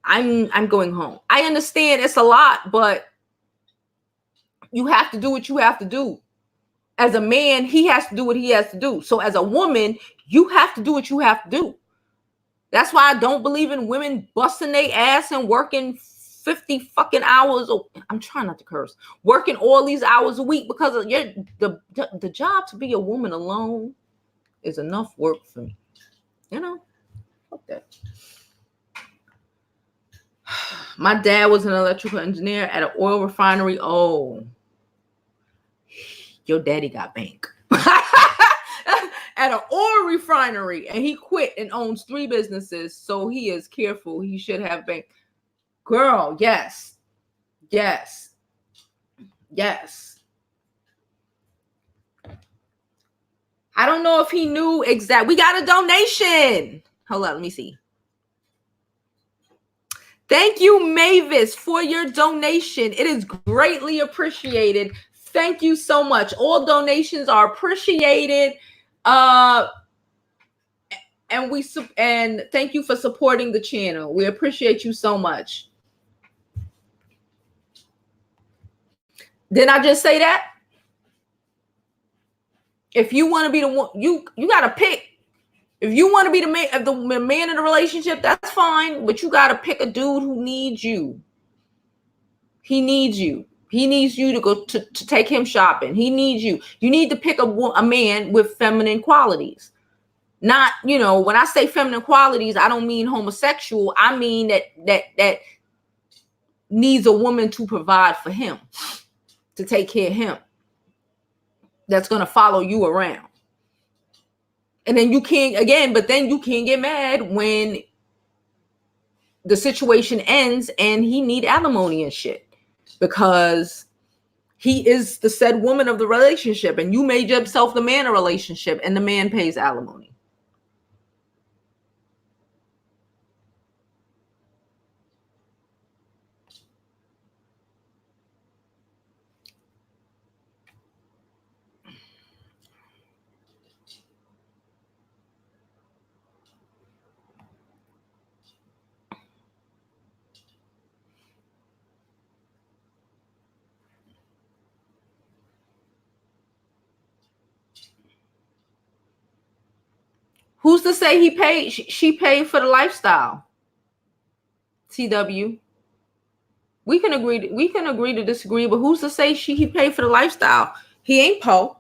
A: I'm going home. I understand it's a lot, but you have to do what you have to do. As a man, he has to do what he has to do. So as a woman, you have to do what you have to do. That's why I don't believe in women busting their ass and working 50 fucking hours. I'm trying not to curse. Working all these hours a week, because of the job to be a woman alone is enough work for me. You know, fuck that. My dad was an electrical engineer at an oil refinery. Oh, your daddy got bank. At an oil refinery, and he quit and owns 3 businesses, so he is careful. He should have bank. Girl, yes. I don't know if he knew exactly. We got a donation. Hold on, let me see. Thank you, Mavis, for your donation. It is greatly appreciated. Thank you so much. All donations are appreciated. And thank you for supporting the channel. We appreciate you so much. Didn't I just say that? If you want to be the one, you got to pick. If you want to be the man in the relationship, that's fine. But you got to pick a dude who needs you. He needs you. He needs you to go to take him shopping. He needs you. You need to pick a man with feminine qualities. Not, when I say feminine qualities, I don't mean homosexual. I mean that needs a woman to provide for him, to take care of him. That's going to follow you around. And then you can't get mad when the situation ends and he need alimony and shit, because he is the said woman of the relationship, and you made yourself the man of the relationship, and the man pays alimony. Who's to say he paid? She paid for the lifestyle. TW. We can agree to disagree, but who's to say he paid for the lifestyle? He ain't poor.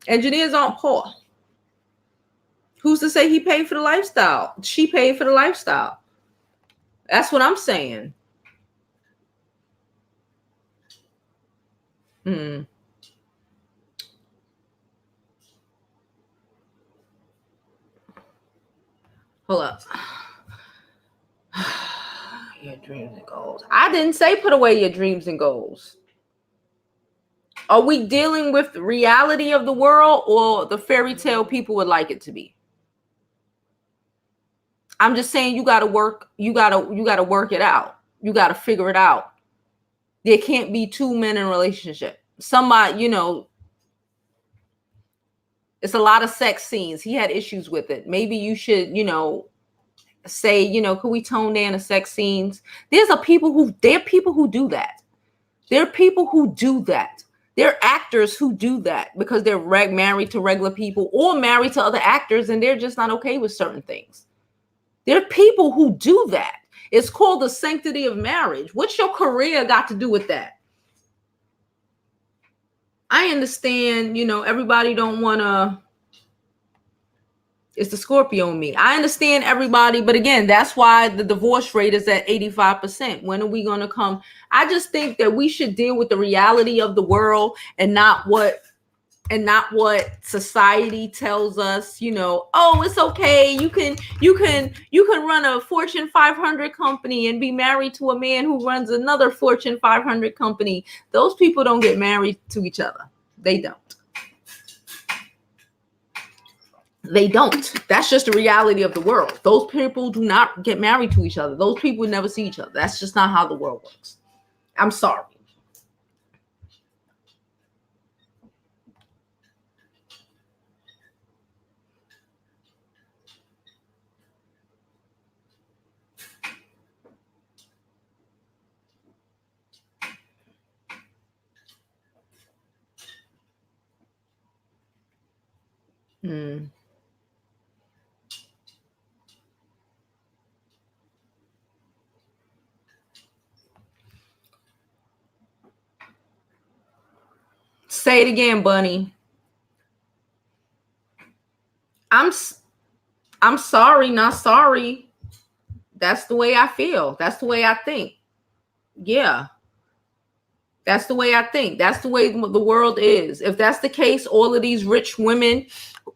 A: Engineers aren't poor. Who's to say he paid for the lifestyle? She paid for the lifestyle. That's what I'm saying. Hold up. Your dreams and goals. I didn't say put away your dreams and goals. Are we dealing with the reality of the world or the fairy tale people would like it to be? I'm just saying you got to work. You got to work it out. You got to figure it out. There can't be 2 men in a relationship. Somebody, it's a lot of sex scenes. He had issues with it. Maybe you should, say, could we tone down the sex scenes? There are people who do that. There are people who do that. There are actors who do that because they're married to regular people or married to other actors, and they're just not okay with certain things. There are people who do that. It's called the sanctity of marriage. What's your career got to do with that? I understand, everybody don't want to. It's the Scorpio in me. I understand everybody, but again, that's why the divorce rate is at 85%. When are we going to come? I just think that we should deal with the reality of the world and not what society tells us, oh, it's okay. You can run a Fortune 500 company and be married to a man who runs another Fortune 500 company. Those people don't get married to each other. They don't. They don't. That's just the reality of the world. Those people do not get married to each other. Those people never see each other. That's just not how the world works. I'm sorry. Mm. Say it again, Bunny. I'm sorry, not sorry. That's the way I feel. That's the way I think. Yeah. That's the way I think. That's the way the world is. If that's the case, all of these rich women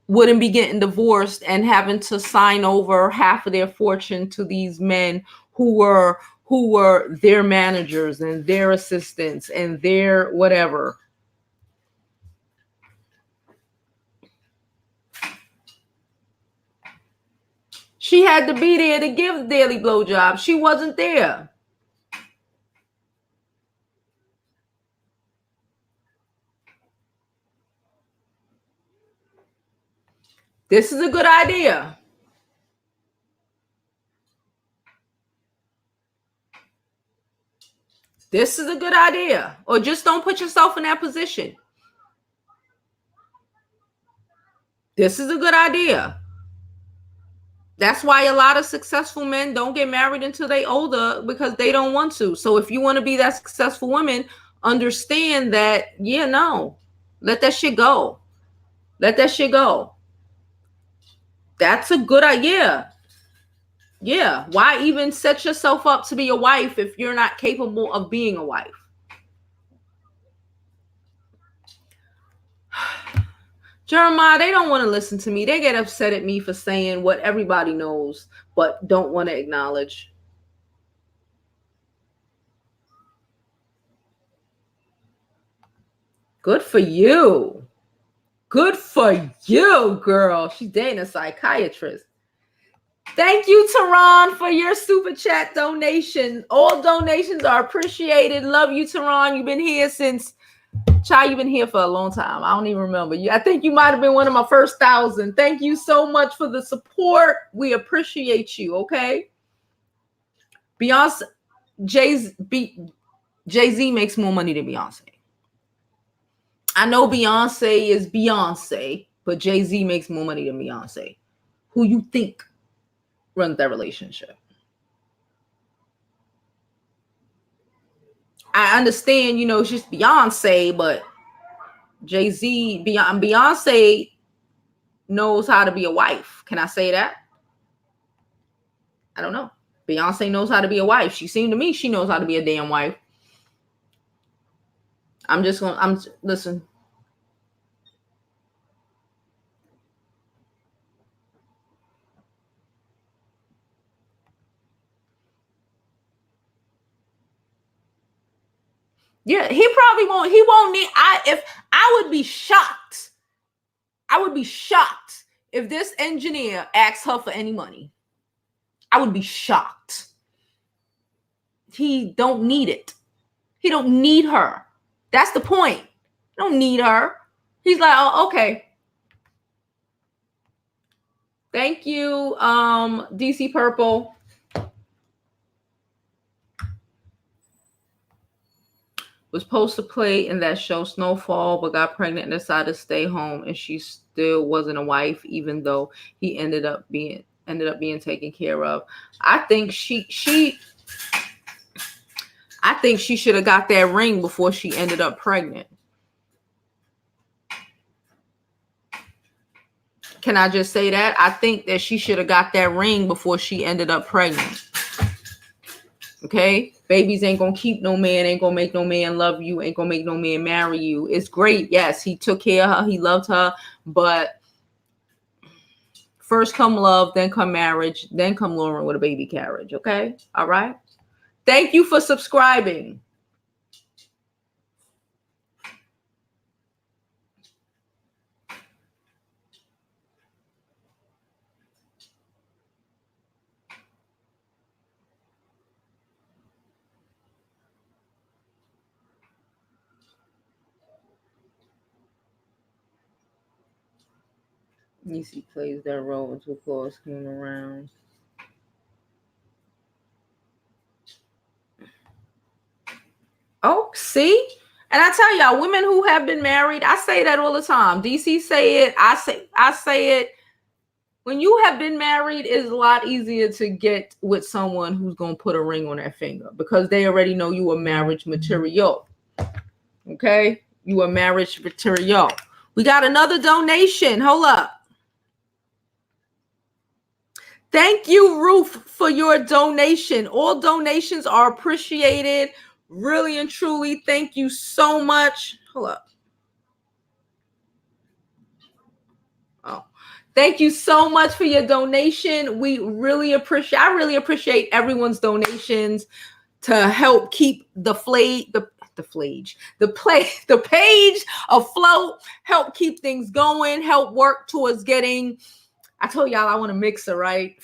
A: wouldn't be getting divorced and having to sign over half of their fortune to these men who were their managers and their assistants and their whatever. She had to be there to give the daily blowjob. She wasn't there. This is a good idea. This is a good idea. Or just don't put yourself in that position. This is a good idea. That's why a lot of successful men don't get married until they older, because they don't want to. So if you want to be that successful woman, understand that, yeah, no, let that shit go. Let that shit go. That's a good idea. Yeah. Why even set yourself up to be a wife if you're not capable of being a wife? Jeremiah, they don't want to listen to me. They get upset at me for saying what everybody knows, but don't want to acknowledge. Good for you. Good for you, girl. She's dating a psychiatrist. Thank you, Tehran, for your super chat donation. All donations are appreciated. Love you, Tehran. You've been here since... Child, you've been here for a long time. I don't even remember you. I think you might have been one of my first 1,000. Thank you so much for the support. We appreciate you, okay? Beyonce, Jay-Z makes more money than Beyonce. I know Beyonce is Beyonce, but Jay-Z makes more money than Beyonce. Who you think runs that relationship? I understand, it's just Beyonce, but Beyonce knows how to be a wife. Can I say that? I don't know. Beyonce knows how to be a wife. She seemed to me she knows how to be a damn wife. Listen. Yeah, he probably won't. He won't need. I would be shocked. I would be shocked if this engineer asked her for any money. I would be shocked. He don't need it. He don't need her. That's the point. He don't need her. He's like, oh, okay. Thank you, DC Purple. Was supposed to play in that show Snowfall, but got pregnant and decided to stay home, and she still wasn't a wife, even though he ended up being taken care of. I think she should have got that ring before she ended up pregnant. Can I just say that? I think that she should have got that ring before she ended up pregnant. Okay? Babies ain't gonna keep no man, ain't gonna make no man love you, ain't gonna make no man marry you. It's great. Yes, he took care of her, he loved her, but first come love, then come marriage, then come Lauren with a baby carriage. Okay? All right? Thank you for subscribing. Niecy plays that role until Claus came around. Oh, see? And I tell y'all, women who have been married, I say that all the time. DC say it, I say it. When you have been married, it's a lot easier to get with someone who's going to put a ring on their finger because they already know you are marriage material. Okay? You are marriage material. We got another donation. Hold up. Thank you, Ruth, for your donation. All donations are appreciated. Really and truly, thank you so much. Hold up. Oh, thank you so much for your donation. We really appreciate, I really appreciate everyone's donations to help keep the page afloat, help keep things going, help work towards getting, I told y'all I want a mixer, right?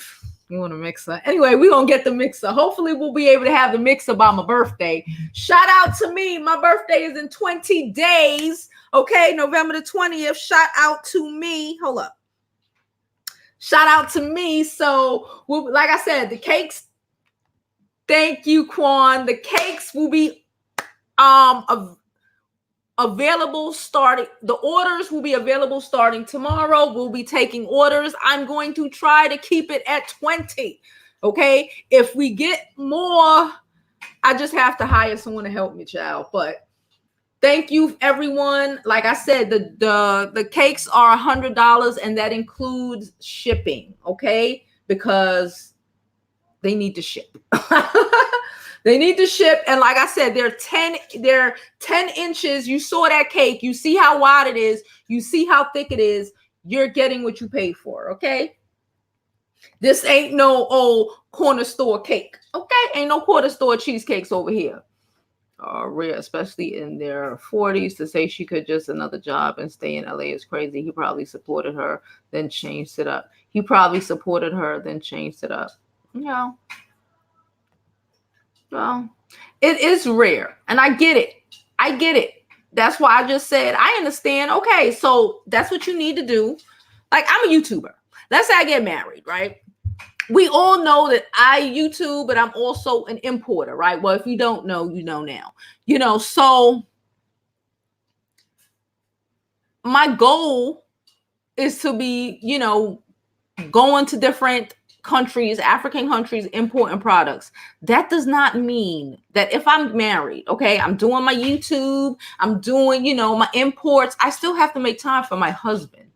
A: You want a mixer? Anyway, we're going to get the mixer. Hopefully we'll be able to have the mixer by my birthday. Shout out to me. My birthday is in 20 days. Okay, November the 20th. Shout out to me. Hold up. Shout out to me. So, like I said, the cakes. Thank you, Quan. The cakes will be available starting, the orders will be available starting tomorrow. We'll be taking orders. I'm going to try to keep it at 20. Okay. If we get more, I just have to hire someone to help me, child. But thank you, everyone. Like I said, the cakes are $100 and that includes shipping. Okay. Because they need to ship. They need to ship. And like I said, they're 10 inches. You saw that cake. You see how wide it is. You see how thick it is. You're getting what you paid for. Okay. This ain't no old corner store cake. Okay. Ain't no corner store cheesecakes over here. Rare, especially in their 40s, to say she could just another job and stay in LA is crazy. He probably supported her, then changed it up. He probably supported her, then changed it up. Yeah. Well, it is rare, and I get it. I get it. That's why I just said, I understand. Okay, so that's what you need to do. Like, I'm a YouTuber. Let's say I get married, right? We all know that I YouTube, but I'm also an importer, right? Well, if you don't know, you know now. You know, so my goal is to be, you know, going to different countries, African countries, importing products. That does not mean that if I'm married, okay, I'm doing my YouTube, I'm doing, you know, my imports, I still have to make time for my husband.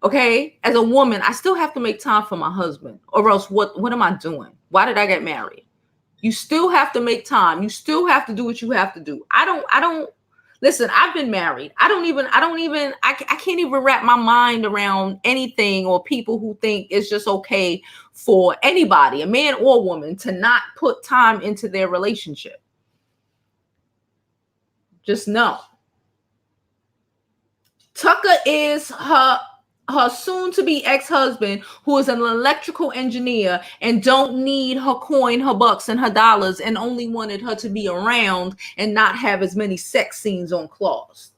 A: Okay, as a woman, I still have to make time for my husband, or else what am I doing? Why did I get married? You still have to make time. You still have to do what you have to do. I don't listen, I've been married. I can't even wrap my mind around anything or people who think it's just okay for anybody, a man or woman, to not put time into their relationship. Just know. Tucker is her soon-to-be ex-husband, who is an electrical engineer and don't need her coin, her bucks, and her dollars, and only wanted her to be around and not have as many sex scenes on Claus.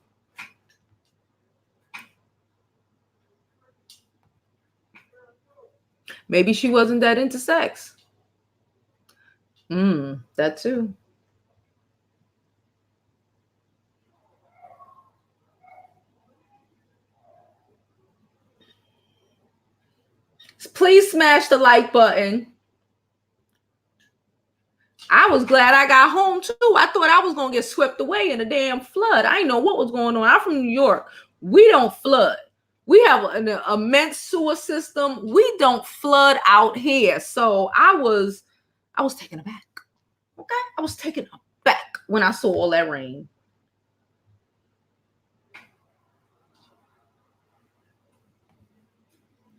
A: Maybe she wasn't that into sex. That too. Please smash the like button. I was glad I got home too. I thought I was going to get swept away in a damn flood. I didn't know what was going on. I'm from New York. We don't flood. We have an immense sewer system. We don't flood out here. So I was taken aback. Okay. I was taken aback when I saw all that rain.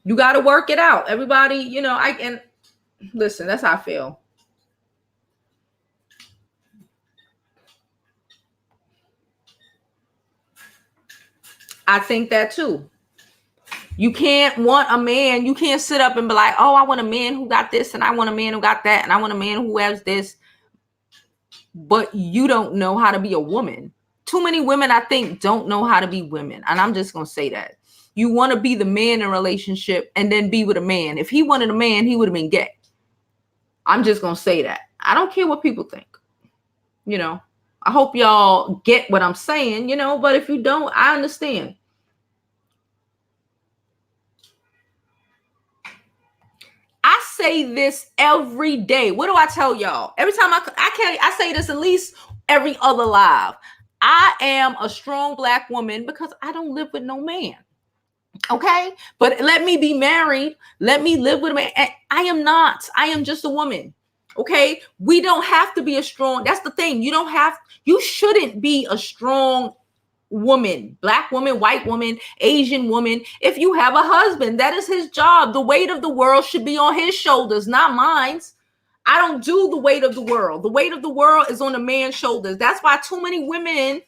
A: You got to work it out. Everybody, you know, listen, that's how I feel. I think that too. You can't want a man. You can't sit up and be like, oh, I want a man who got this, and I want a man who got that, and I want a man who has this. But you don't know how to be a woman. Too many women, I think, don't know how to be women. And I'm just going to say that. you want to be the man in a relationship and then be with a man. If he wanted a man, he would have been gay. I'm just going to say that. I don't care what people think. You know, I hope y'all get what I'm saying, you know, but if you don't, I understand. I say this every day. What do I tell y'all? Every time I say this at least every other live. I am a strong Black woman because I don't live with no man. Okay? But let me be married. Let me live with a man. I am not. I am just a woman. Okay? We don't have to be a strong. That's the thing. You shouldn't be a strong woman, Black woman, white woman, Asian woman. If you have a husband, that is his job. The weight of the world should be on his shoulders, not mine. I don't do the weight of the world. The weight of the world is on a man's shoulders. That's why too many women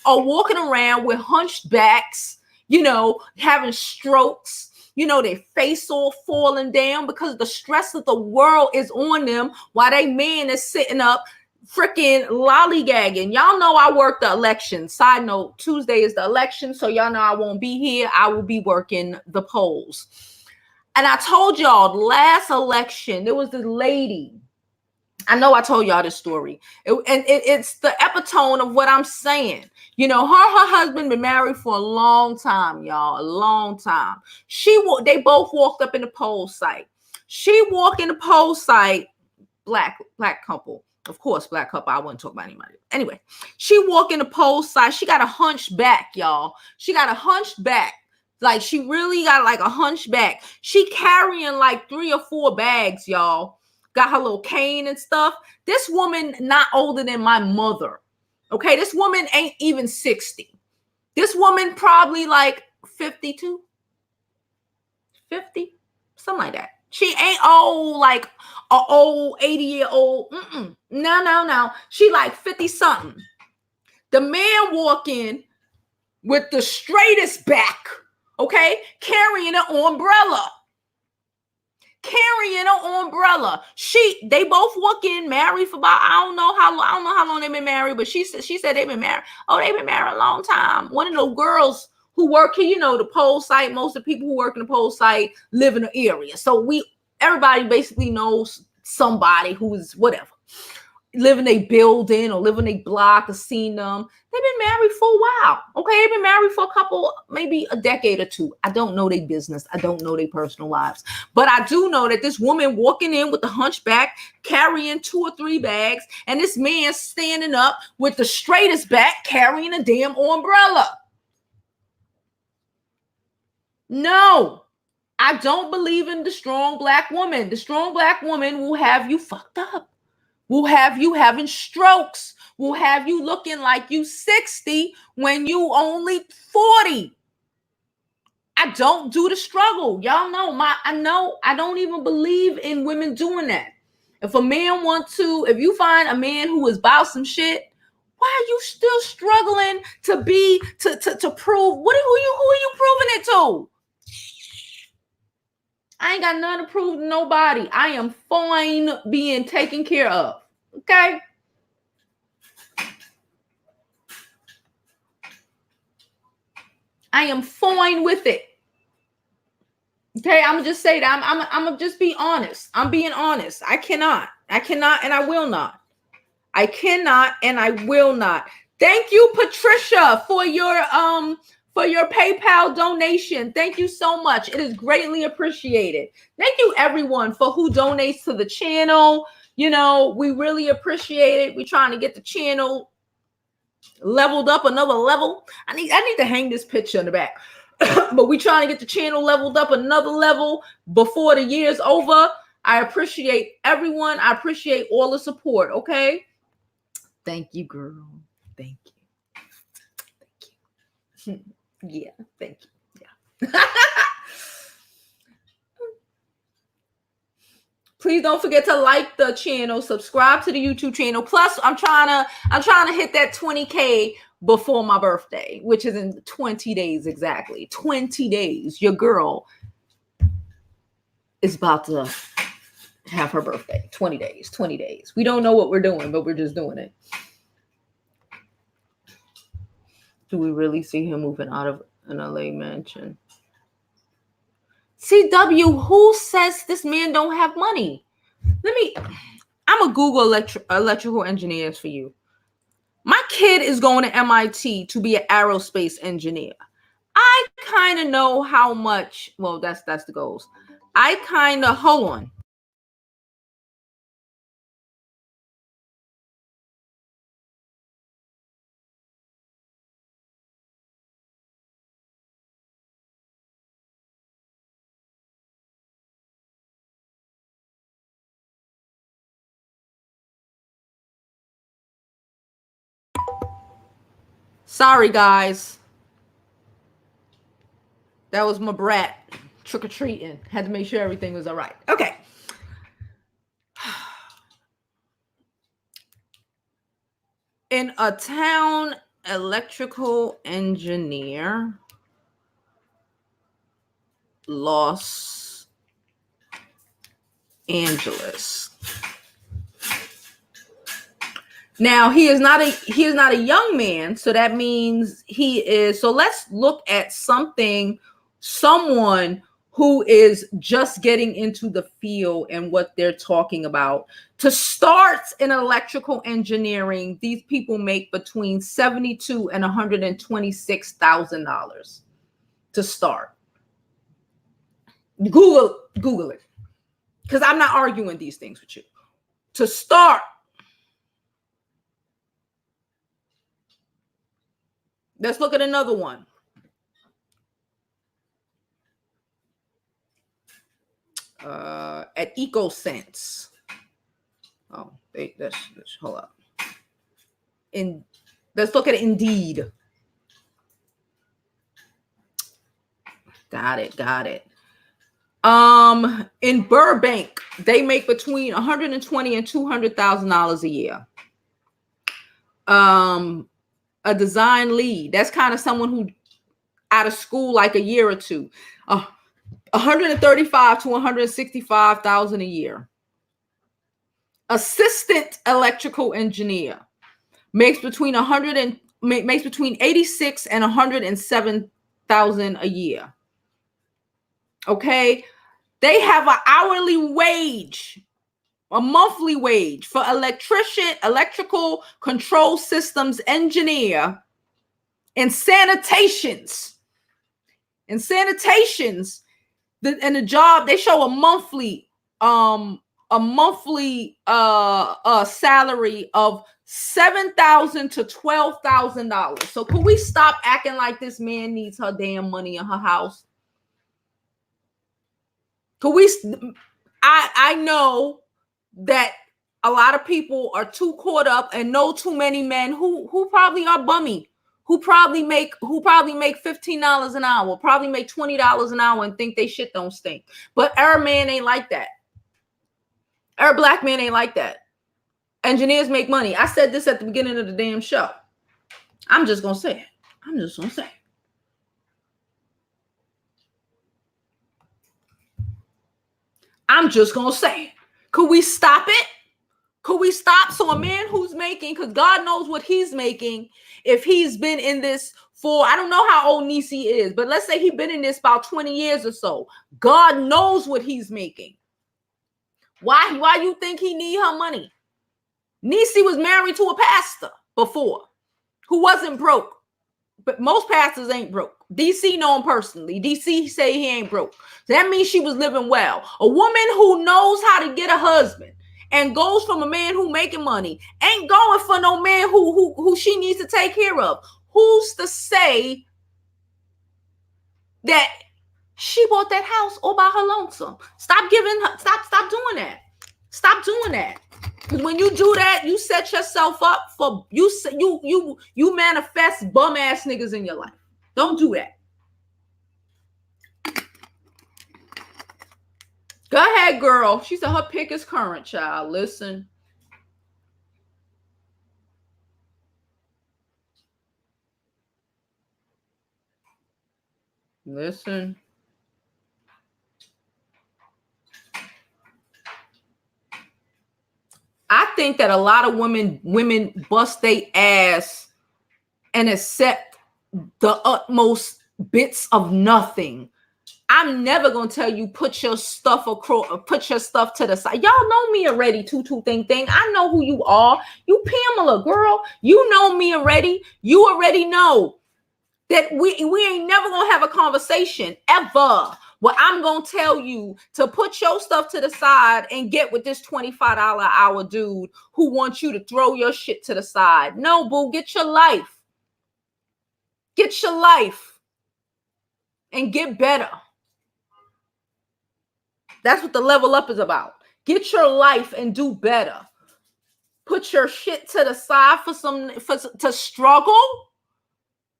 A: are walking around with hunched backs, you know, having strokes, you know, their face all falling down because the stress of the world is on them while they man is sitting up freaking lollygagging. Y'all know I work the election. Side note, Tuesday is the election, so y'all know I won't be here. I will be working the polls. And I told y'all last election, there was this lady. I know I told y'all this story. It's the epitome of what I'm saying. You know, her husband been married for a long time, y'all, a long time. They both walked up in the poll site. She walked in the poll site, black couple. Of course, Black couple. I wouldn't talk about anybody. Anyway, she walked in the poll site. She got a hunchback, y'all. She got a hunchback. Like, she really got like a hunchback. She carrying like 3 or 4 bags, y'all. Got her little cane and stuff. This woman not older than my mother. Okay, this woman ain't even 60. This woman probably like 52, 50, something like that. She ain't old, like an old 80-year-old. No. She like 50 something. The man walk in with the straightest back, okay, carrying an umbrella. They both walk in married for about I don't know how long they've been married, but she said they've been married. Oh, they've been married a long time. One of the girls who work here, you know, the poll site, most of the people who work in the poll site live in the area. So everybody basically knows somebody who's whatever, live in a building or live in a block or seen them. They've been married for a while. Okay, they've been married for a couple, maybe a decade or two. I don't know their business. I don't know their personal lives. But I do know that this woman walking in with the hunchback, carrying 2 or 3 bags, and this man standing up with the straightest back, carrying a damn umbrella. No, I don't believe in the strong Black woman. The strong Black woman will have you fucked up. Will have you having strokes. Will have you looking like you 60 when you only 40. I don't do the struggle. Y'all know I don't even believe in women doing that. If a man if you find a man who is about some shit, why are you still struggling to prove? Who are you proving it to? I ain't got nothing to prove to nobody. I am fine being taken care of. Okay? I am fine with it. Okay? I'm gonna just say that. I'm gonna just be honest. I'm being honest. I cannot and I will not. I cannot and I will not. Thank you, Patricia, for your PayPal donation. Thank you so much. It is greatly appreciated. Thank you, everyone, for who donates to the channel. You know, we really appreciate it. We're trying to get the channel leveled up another level. I need to hang this picture in the back. But we're trying to get the channel leveled up another level before the year's over. I appreciate everyone. I appreciate all the support. Okay. Thank you, girl. Thank you. Yeah, thank you. Yeah. Please don't forget to like the channel, subscribe to the YouTube channel. Plus, I'm trying to hit that 20K before my birthday, which is in 20 days exactly. 20 days. Your girl is about to have her birthday. 20 days. We don't know what we're doing, but we're just doing it. Do we really see him moving out of an LA mansion? CW, who says this man don't have money? I'm a Google electrical engineers for you. My kid is going to MIT to be an aerospace engineer. I kind of know how much, well, that's the goals. I kind of, hold on. Sorry, guys. That was my brat trick-or-treating. Had to make sure everything was all right. Okay. In a town, electrical engineer, Los Angeles. Now he is not a young man, so that means he is. So let's look at someone who is just getting into the field and what they're talking about. To start in electrical engineering, these people make between $72,000 and $126,000 to start. Google it, because I'm not arguing these things with you. To start. Let's look at another one. At EcoSense. Oh, let's hold up. Let's look at Indeed. Got it. In Burbank, they make between $120,000 and $200,000 a year. A design lead, that's kind of someone who out of school like a year or two. $135,000 to $165,000 a year. Assistant electrical engineer makes between $86,000 and $107,000 a year. Okay, they have an hourly wage, a monthly wage for electrical control systems engineer, and sanitations. And the job, they show a monthly salary of $7,000 to $12,000. So could we stop acting like this man needs her damn money in her house? Could we? I know that a lot of people are too caught up and know too many men who probably are bummy, who probably make $15 an hour, probably make $20 an hour and think they shit don't stink. But our man ain't like that. Our black man ain't like that. Engineers make money. I said this at the beginning of the damn show. I'm just gonna say it. Could we stop it? Could we stop? So a man who's making, because God knows what he's making, if he's been in this for, I don't know how old Niecy is, but let's say he's been in this about 20 years or so. God knows what he's making. Why you think he need her money? Niecy was married to a pastor before who wasn't broke. But most pastors ain't broke. DC know him personally. DC say he ain't broke. So that means she was living well. A woman who knows how to get a husband and goes from a man who making money ain't going for no man who she needs to take care of. Who's to say that she bought that house all by her lonesome? Stop doing that. Stop doing that. Because when you do that, you set yourself up for you manifest bum ass niggas in your life. Don't do that. Go ahead, girl. She said her pick is current, child. Listen. I think that a lot of women bust their ass and accept the utmost bits of nothing I'm never gonna tell you put your stuff to the side. Y'all know me already. Tutu thing. I know who you are. You Pamela, girl. You know me already. You already know that we ain't never gonna have a conversation ever. Well, I'm gonna tell you to put your stuff to the side and get with this $25 an hour dude who wants you to throw your shit to the side. No, boo, get your life. Get your life and get better. That's what the level up is about. Get your life and do better. Put your shit to the side to struggle.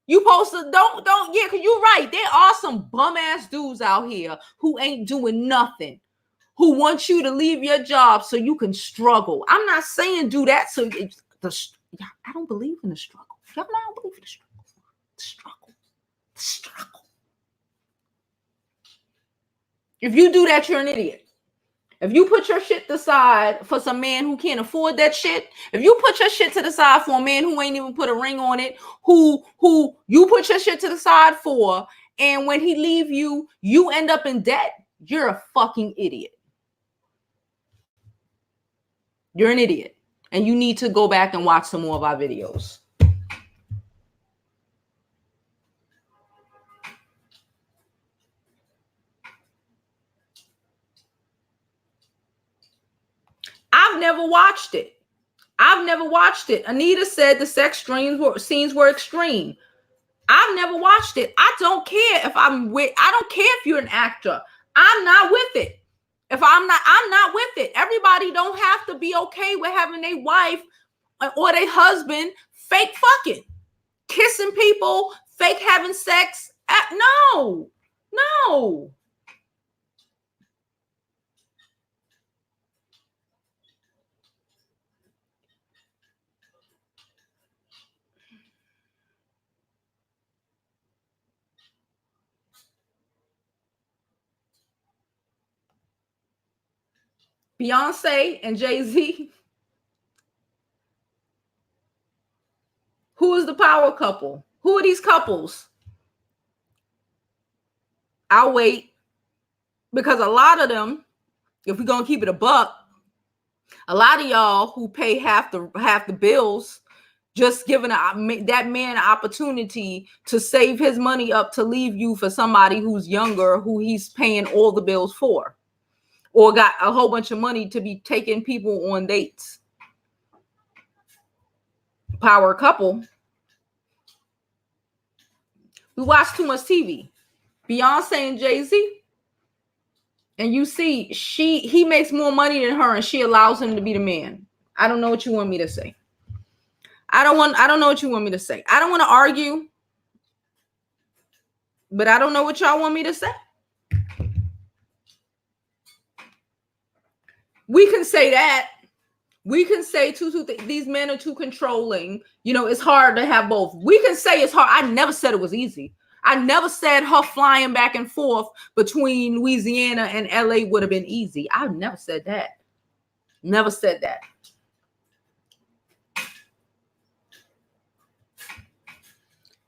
A: You supposed to don't yeah, because you're right. There are some bum ass dudes out here who ain't doing nothing, who want you to leave your job so you can struggle. I'm not saying do that. I don't believe in the struggle. Y'all know I don't believe in the struggle. The struggle. If you do that, you're an idiot. If you put your shit aside for some man who can't afford that shit, if you put your shit to the side for a man who ain't even put a ring on it, who you put your shit to the side for, and when he leave you, you end up in debt, you're a fucking idiot. You're an idiot. And you need to go back and watch some more of our videos. I've never watched it. Anita said the sex scenes were extreme. I've never watched it. I don't care if I don't care if you're an actor. I'm not with it. I'm not with it. Everybody don't have to be okay with having their wife or their husband fake fucking, kissing people, fake having sex. No. Beyonce and Jay-Z. Who is the power couple? Who are these couples? I'll wait, because a lot of them, if we're gonna keep it a buck, a lot of y'all who pay half the bills, just giving that man an opportunity to save his money up to leave you for somebody who's younger, who he's paying all the bills for, or got a whole bunch of money to be taking people on dates. Power couple. We watch too much TV. Beyonce and Jay-Z, and you see he makes more money than her, and she allows him to be the man. I don't know what you want me to say. I don't know what you want me to say. I don't want to argue, but I don't know what y'all want me to say. We can say that. We can say these men are too controlling. You know, it's hard to have both. We can say it's hard. I never said it was easy. I never said her flying back and forth between Louisiana and LA would have been easy. I've never said that. Never said that.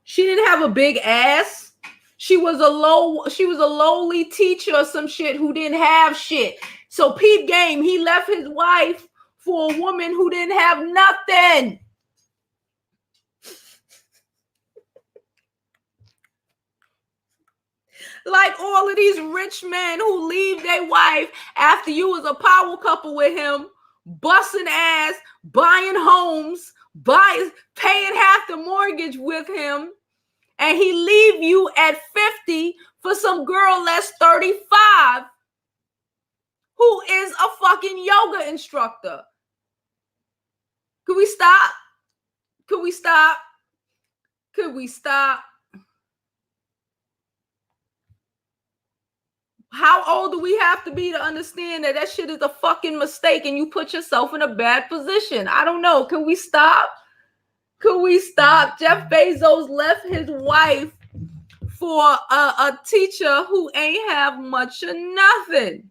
A: She didn't have a big ass. She was a lowly teacher or some shit who didn't have shit. So Pete Game, he left his wife for a woman who didn't have nothing. Like all of these rich men who leave their wife after you was a power couple with him, busting ass, buying homes, paying half the mortgage with him, and he leave you at 50 for some girl that's 35 who is a fucking yoga instructor. Could we stop? Could we stop? Could we stop? How old do we have to be to understand that shit is a fucking mistake and you put yourself in a bad position? I don't know. Can we stop? Could we stop? Jeff Bezos left his wife for a teacher who ain't have much of nothing.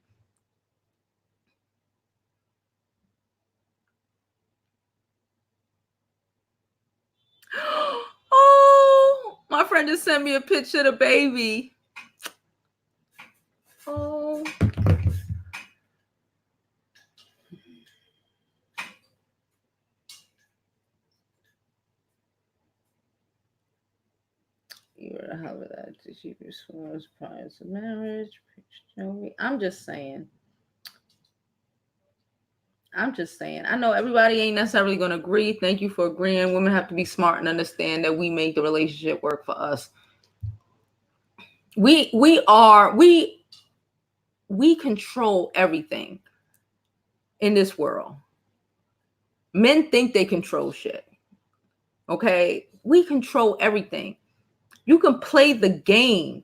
A: Oh, my friend just sent me a picture of the baby. the hell of that to keep your scores prior to marriage. Jovi. I'm just saying. I know everybody ain't necessarily going to agree. Thank you for agreeing. Women have to be smart and understand that we make the relationship work for us. We control everything in this world. Men think they control shit. Okay? We control everything. You can play the game.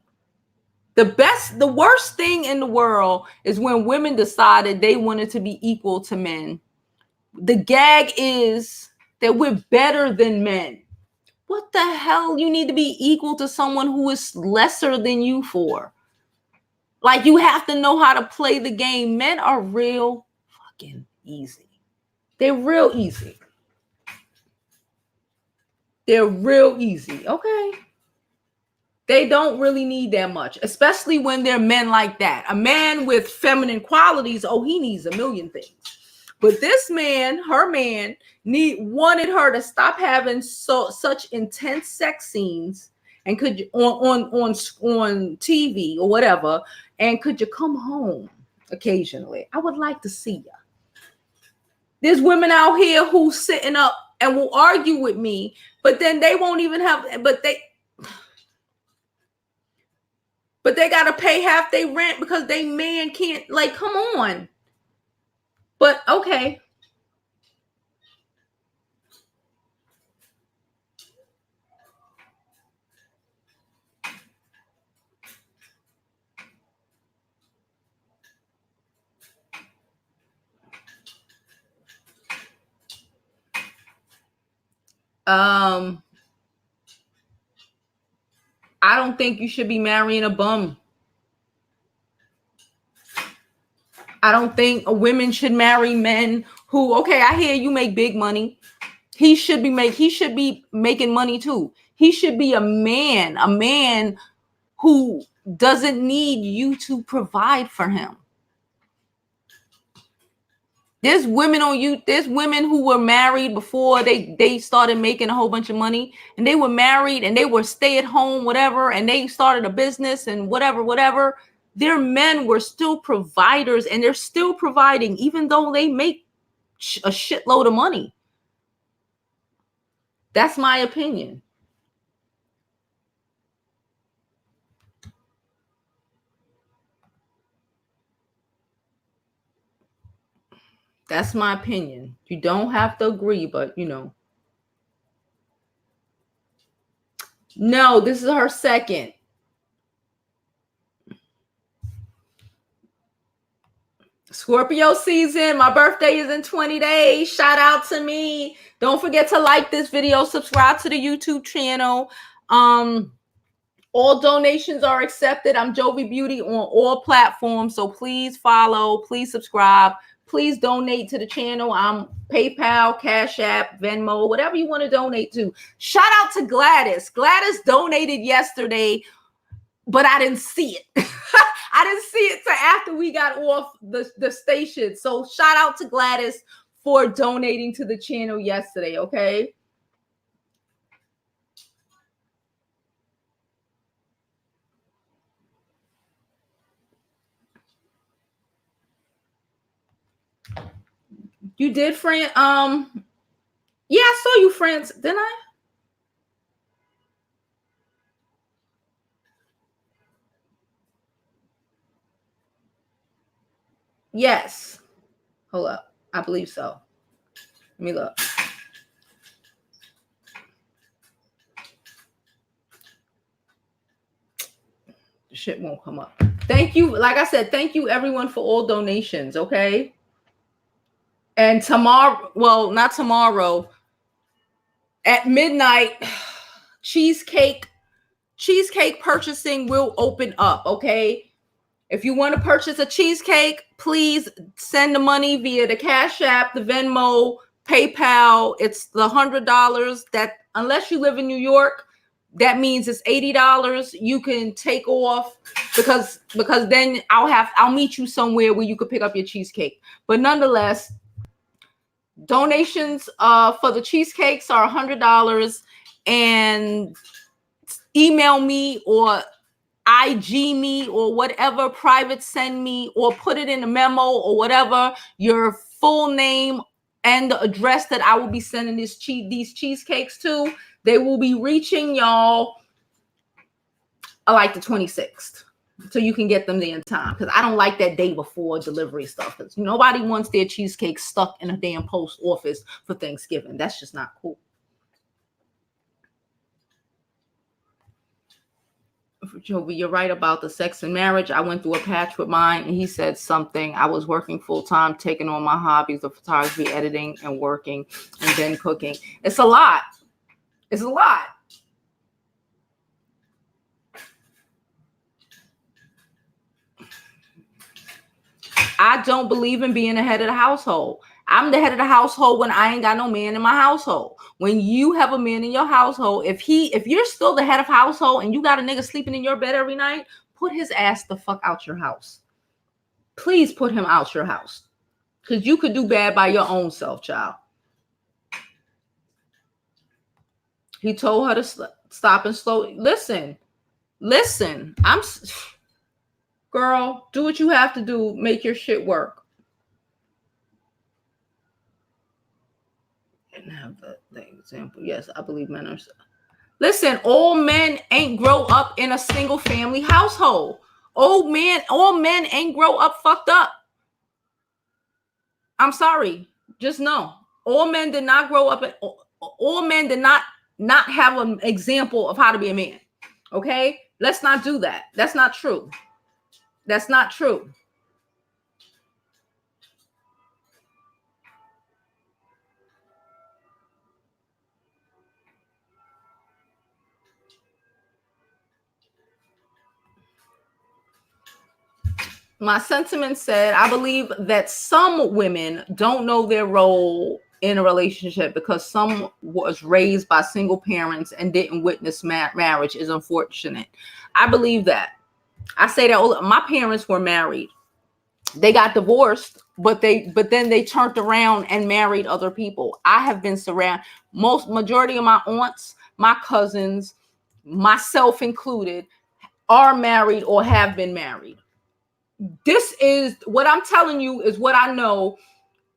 A: The worst thing in the world is when women decided they wanted to be equal to men. The gag is that we're better than men. What the hell you need to be equal to someone who is lesser than you for? Like, you have to know how to play the game. Men are real fucking easy. They're real easy. They're real easy. Okay. They don't really need that much, especially when they're men like that. A man with feminine qualities, oh, he needs a million things. But this man, her man, wanted her to stop having such intense sex scenes and could you on TV or whatever, and could you come home occasionally? I would like to see you. There's women out here who sitting up and will argue with me, but then they won't even have, but they got to pay half their rent because they man can't, like, come on. But okay. I don't think you should be marrying a bum. I don't think women should marry men who, okay, I hear you make big money. He should be making money too. He should be a man who doesn't need you to provide for him. There's women who were married before they started making a whole bunch of money, and they were married and they were stay at home, whatever, and they started a business and whatever. Their men were still providers, and they're still providing, even though they make a shitload of money. That's my opinion. That's my opinion. You don't have to agree, but you know. No, this is her second. Scorpio season. My birthday is in 20 days. Shout out to me. Don't forget to like this video, subscribe to the YouTube channel. All donations are accepted. I'm JoviBeauty on all platforms, so please follow, please subscribe, please donate to the channel. I'm PayPal, CashAPP, Venmo, whatever you want to donate to. Shout out to Gladys. Gladys donated yesterday, but I didn't see it. I didn't see it till after we got off the station. So shout out to Gladys for donating to the channel yesterday, okay? You did, friend? Yeah, I saw you, friends, didn't I? Yes. Hold up. I believe so. Let me look. The shit won't come up. Thank you. Like I said, thank you everyone for all donations, okay? And tomorrow, well, not tomorrow, at midnight, Cheesecake purchasing will open up, okay? If you want to purchase a cheesecake, please send the money via the CashAPP, the Venmo, PayPal. It's the $100 that, unless you live in New York, that means it's $80. You can take off because then I'll meet you somewhere where you could pick up your cheesecake. But nonetheless, donations for the cheesecakes are $100, and email me or IG me or whatever, private send me or put it in a memo or whatever, your full name and the address that I will be sending these cheesecakes to. They will be reaching y'all like the 26th. So you can get them there in time. Because I don't like that day before delivery stuff. Because nobody wants their cheesecake stuck in a damn post office for Thanksgiving. That's just not cool. Jovi, you're right about the sex and marriage. I went through a patch with mine, and he said something. I was working full time, taking on my hobbies of photography, editing, and working, and then cooking. It's a lot. It's a lot. I don't believe in being the head of the household. I'm the head of the household when I ain't got no man in my household. When you have a man in your household, if you're still the head of household and you got a nigga sleeping in your bed every night, put his ass the fuck out your house. Please put him out your house. Because you could do bad by your own self, child. He told her to stop and slow. Listen. Girl, do what you have to do. Make your shit work. And have the example. Yes, I believe men are. Listen, all men ain't grow up in a single family household. All men ain't grow up fucked up. I'm sorry. Just know. All men did not grow up. All men did not have an example of how to be a man. Okay? Let's not do that. That's not true. That's not true. My sentiment said, I believe that some women don't know their role in a relationship because some was raised by single parents and didn't witness marriage is unfortunate. I believe that. I say that my parents were married. They got divorced, but then they turned around and married other people. I have been surrounded, majority of my aunts, my cousins, myself included, are married or have been married. This is what I'm telling you is what I know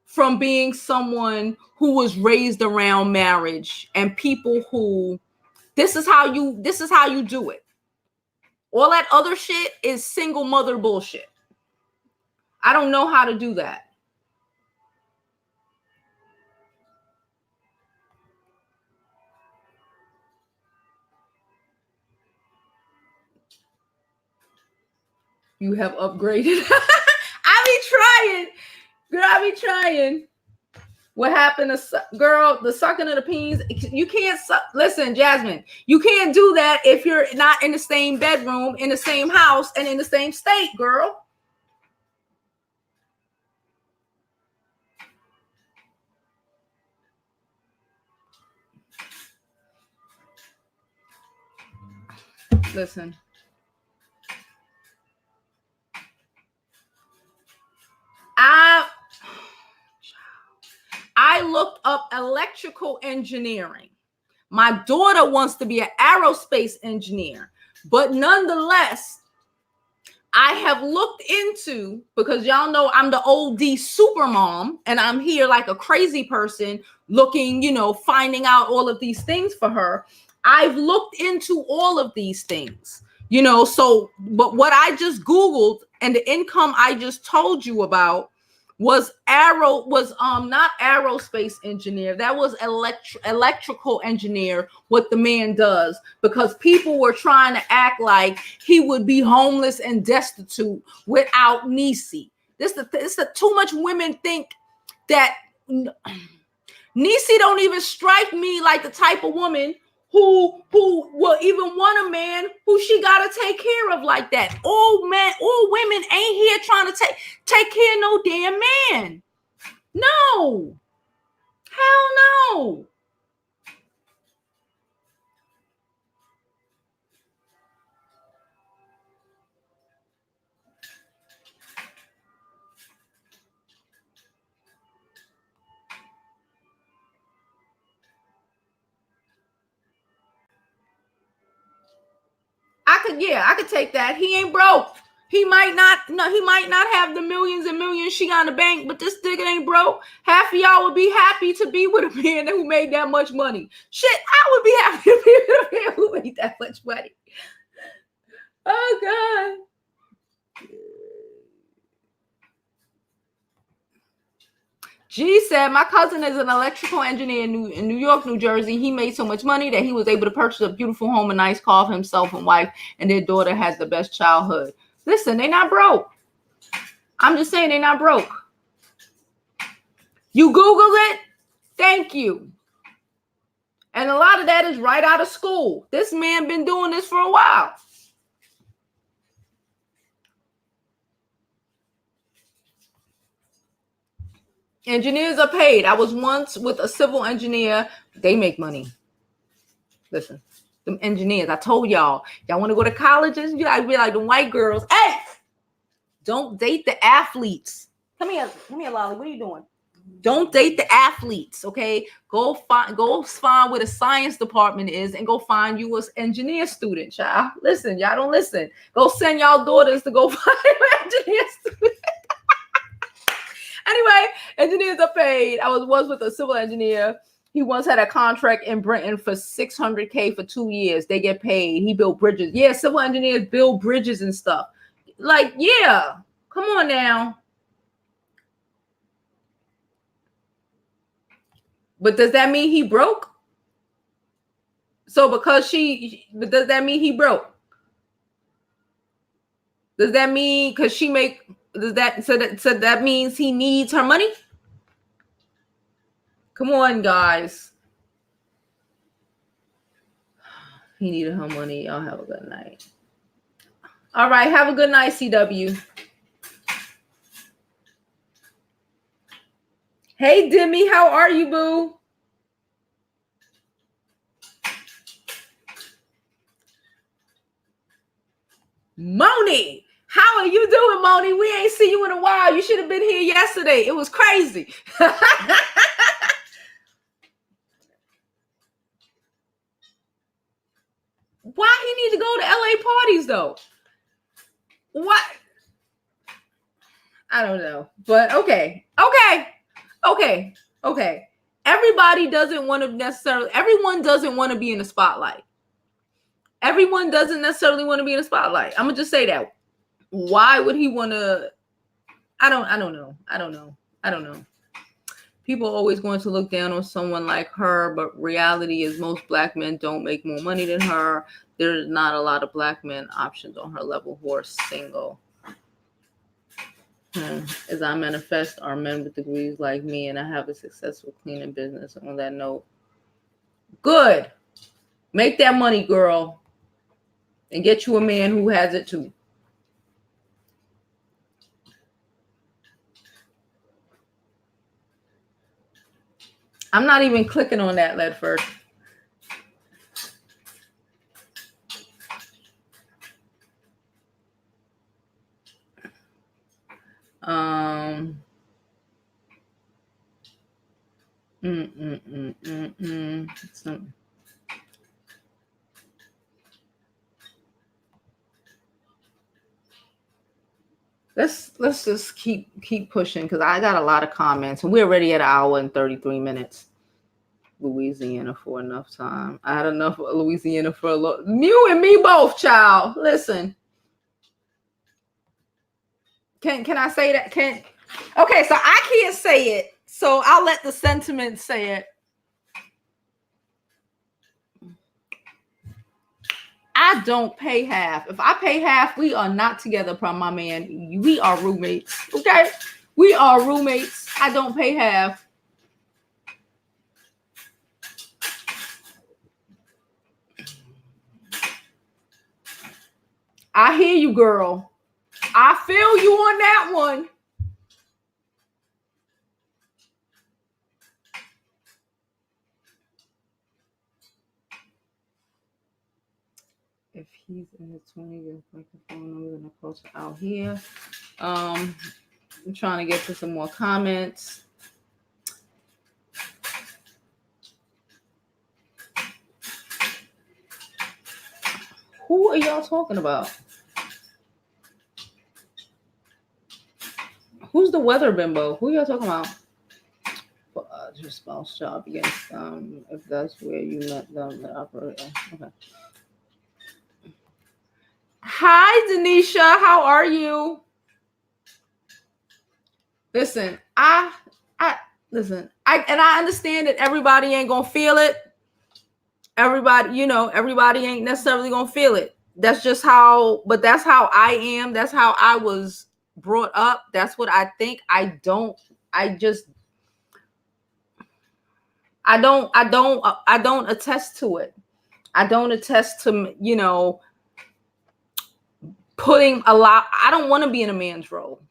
A: from being someone who was raised around marriage and people who this is how you do it. All that other shit is single mother bullshit. I don't know how to do that. You have upgraded. I be trying. Girl, I be trying. What happened to girl? The sucking of the peas. You can't suck. Listen, Jasmine, you can't do that if you're not in the same bedroom, in the same house, and in the same state, girl. Listen. I looked up electrical engineering. My daughter wants to be an aerospace engineer, but nonetheless, I have looked into, because y'all know I'm the old D super mom, and I'm here like a crazy person looking, finding out all of these things for her. I've looked into all of these things, so, but what I just Googled and the income I just told you about was not aerospace engineer. That was electrical engineer, what the man does, because people were trying to act like he would be homeless and destitute without Niecy. This is too much women think that Niecy don't even strike me like the type of woman who will even want a man who she gotta take care of like that. All women ain't here trying to take care of no damn man. No. Hell no. I could take that. He ain't broke. He might not have the millions and millions she got in the bank, but this nigga ain't broke. Half of y'all would be happy to be with a man who made that much money. Shit, I would be happy to be with a man who made that much money. Oh God. G said, my cousin is an electrical engineer in New York, New Jersey. He made so much money that he was able to purchase a beautiful home, a nice car for himself and wife, and their daughter has the best childhood. Listen, they not broke. I'm just saying they not broke. You Google it? Thank you. And a lot of that is right out of school. This man been doing this for a while. Engineers are paid. I was once with a civil engineer. They make money. Listen, them engineers, I told y'all want to go to colleges? You gotta be like the white girls. Hey, don't date the athletes. Come here, Lolly. What are you doing? Don't date the athletes, okay? Go find where the science department is and go find you an engineer student, child. Listen, y'all don't listen. Go send y'all daughters to go find an engineer student. Anyway, engineers are paid. I was with a civil engineer. He once had a contract in Britain for $600K for 2 years. They get paid. He built bridges. Yeah, civil engineers build bridges and stuff. Like, yeah, come on now. But does that mean he broke? So because does that mean he broke? Does that mean because she make, so that means he needs her money? Come on, guys. He needed her money. Y'all have a good night. All right, have a good night, CW. Hey, Demi, how are you, boo? Moni, how are you doing, Moni? We ain't seen you in a while. You should have been here yesterday. It was crazy. Why he need to go to LA parties, though? What? I don't know. But okay. Everybody doesn't want to necessarily, everyone doesn't want to be in the spotlight. Everyone doesn't necessarily want to be in the spotlight. I'm going to just say that. Why would he want to? I don't know. People are always going to look down on someone like her, but reality is most black men don't make more money than her. There's not a lot of black men options on her level who are single. As I manifest are men with degrees like me, and I have a successful cleaning business. On that note, good. Make that money, girl, and get you a man who has it too. I'm not even clicking on that lead first. Let's just keep pushing because I got a lot of comments and we're already at an hour and 33 minutes. Louisiana for enough time. I had enough of Louisiana for a lot. You and me both, child. Listen. Can I say that? Okay, so I can't say it. So I'll let the sentiment say it. I don't pay half. If I pay half, we are not together, my man. We are roommates. Okay? We are roommates. I don't pay half. I hear you, girl. I feel you on that one. If he's in the 20s, like the phone number and the post out here. I'm trying to get to some more comments. Who are y'all talking about? Who's the weather bimbo? Who y'all talking about? Your spouse job against if that's where you met them, the operator. Okay. Hi, Denisha. How are you? Listen, I understand that everybody ain't gonna feel it. Everybody ain't necessarily gonna feel it. That's just how, but that's how I am. That's how I was brought up. That's what I think. I don't attest to it. I don't attest to, putting a lot. I don't want to be in a man's role.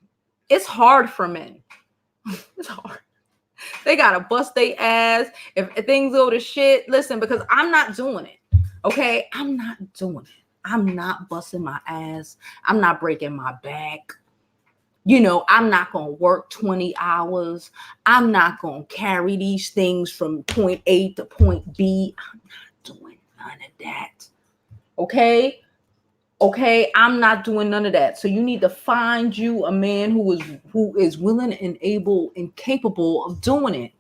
A: It's hard for men. It's hard. They gotta bust their ass if things go to shit. Listen, because I'm not doing it. Okay, I'm not doing it. I'm not busting my ass. I'm not breaking my back. I'm not gonna work 20 hours. I'm not gonna carry these things from point A to point B. I'm not doing none of that. Okay, I'm not doing none of that. So you need to find you a man who is willing and able and capable of doing it,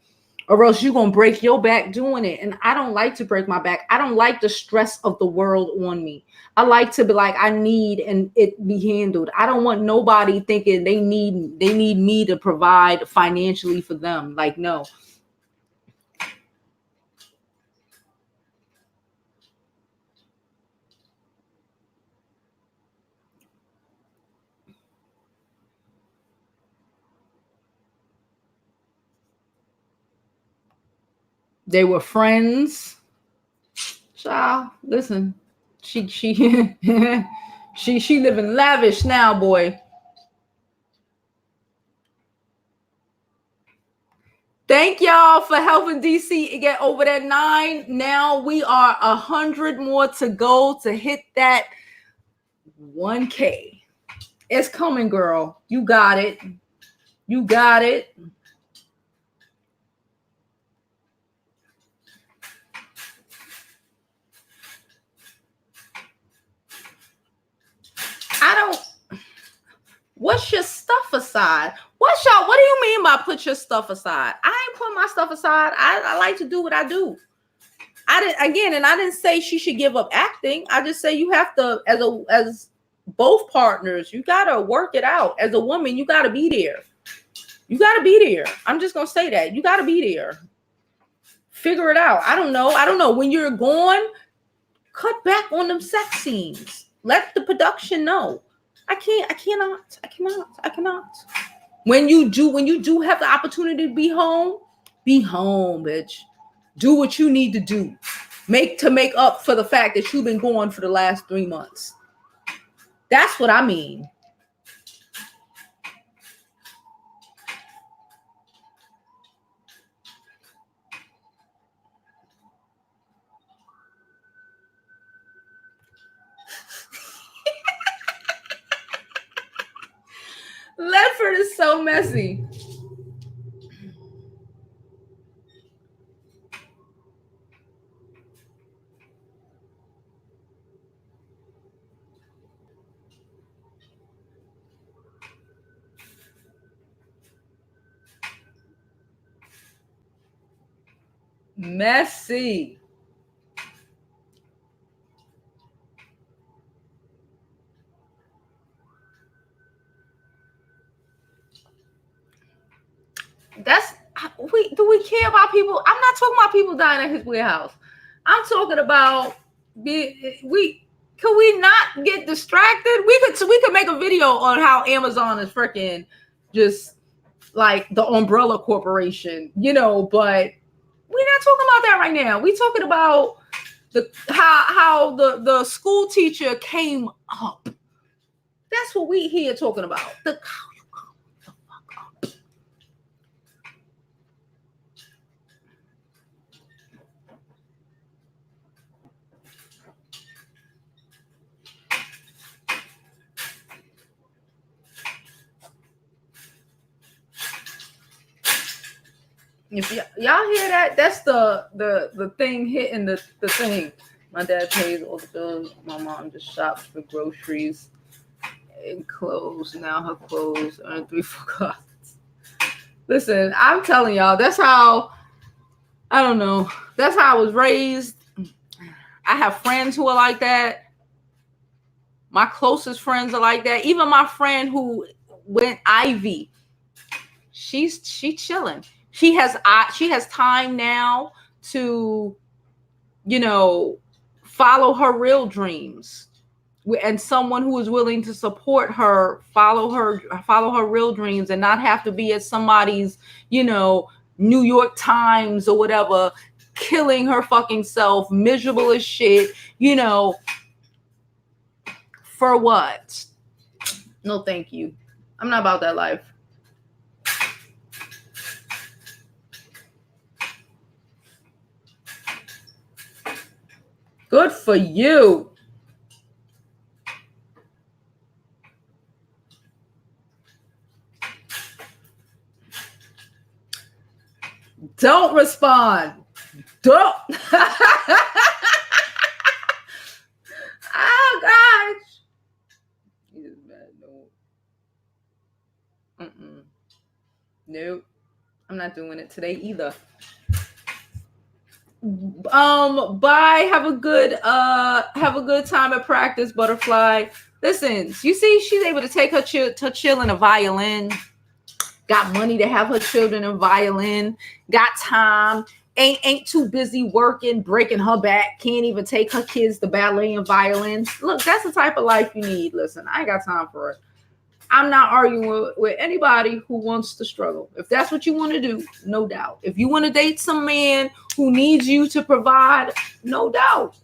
A: or else you're gonna break your back doing it. And I don't like to break my back. I don't like the stress of the world on me. I like to be like, I need and it be handled. I don't want nobody thinking they need me to provide financially for them. Like, no. They were friends. Child, listen. She she living lavish now, boy. Thank y'all for helping DC get over that 9. Now we are 100 more to go to hit that 1K. It's coming, girl. You got it. You got it. What's your stuff aside? What do you mean by put your stuff aside? I ain't put my stuff aside. I like to do what I do. I didn't say she should give up acting. I just say you have to, as both partners, you gotta work it out. As a woman, you gotta be there. You gotta be there. I'm just gonna say that. You gotta be there. Figure it out. I don't know. When you're gone, cut back on them sex scenes. Let the production know. I cannot. When you do have the opportunity to be home, bitch. Do what you need to do. Make up for the fact that you've been gone for the last 3 months. That's what I mean. Ledford is so messy. Messy. Do we care about people? I'm not talking about people dying at his warehouse. I'm talking about could we not get distracted? We could make a video on how Amazon is freaking just like the umbrella corporation, but we're not talking about that right now. We're talking about how the school teacher came up. That's what we here talking about. How you come the fuck up. If y'all hear that, that's the thing hitting the thing. My dad pays all the bills. My mom just shops for groceries and clothes. Now her clothes are in 3-4 closets. Listen, I'm telling y'all, that's how, I don't know, that's how I was raised. I have friends who are like that. My closest friends are like that. Even my friend who went Ivy, she's chilling. She has time now to, you know, follow her real dreams, and someone who is willing to support her, follow her real dreams, and not have to be at somebody's, you know, New York Times or whatever, killing her fucking self, miserable as shit, you know, for what? No, thank you. I'm not about that life. Good for you. Don't respond. Don't. Oh, gosh. He is mad. No. Nope. I'm not doing it today either. Bye. Have a good time at practice, Butterfly. Listen, you see, she's able to take her chill in a violin. Got money to have her children in violin. Got time. Ain't too busy working, breaking her back. Can't even take her kids to ballet and violin. Look, that's the type of life you need. Listen, I ain't got time for it. I'm not arguing with anybody who wants to struggle. If that's what you want to do, no doubt. If you want to date some man who needs you to provide, no doubt.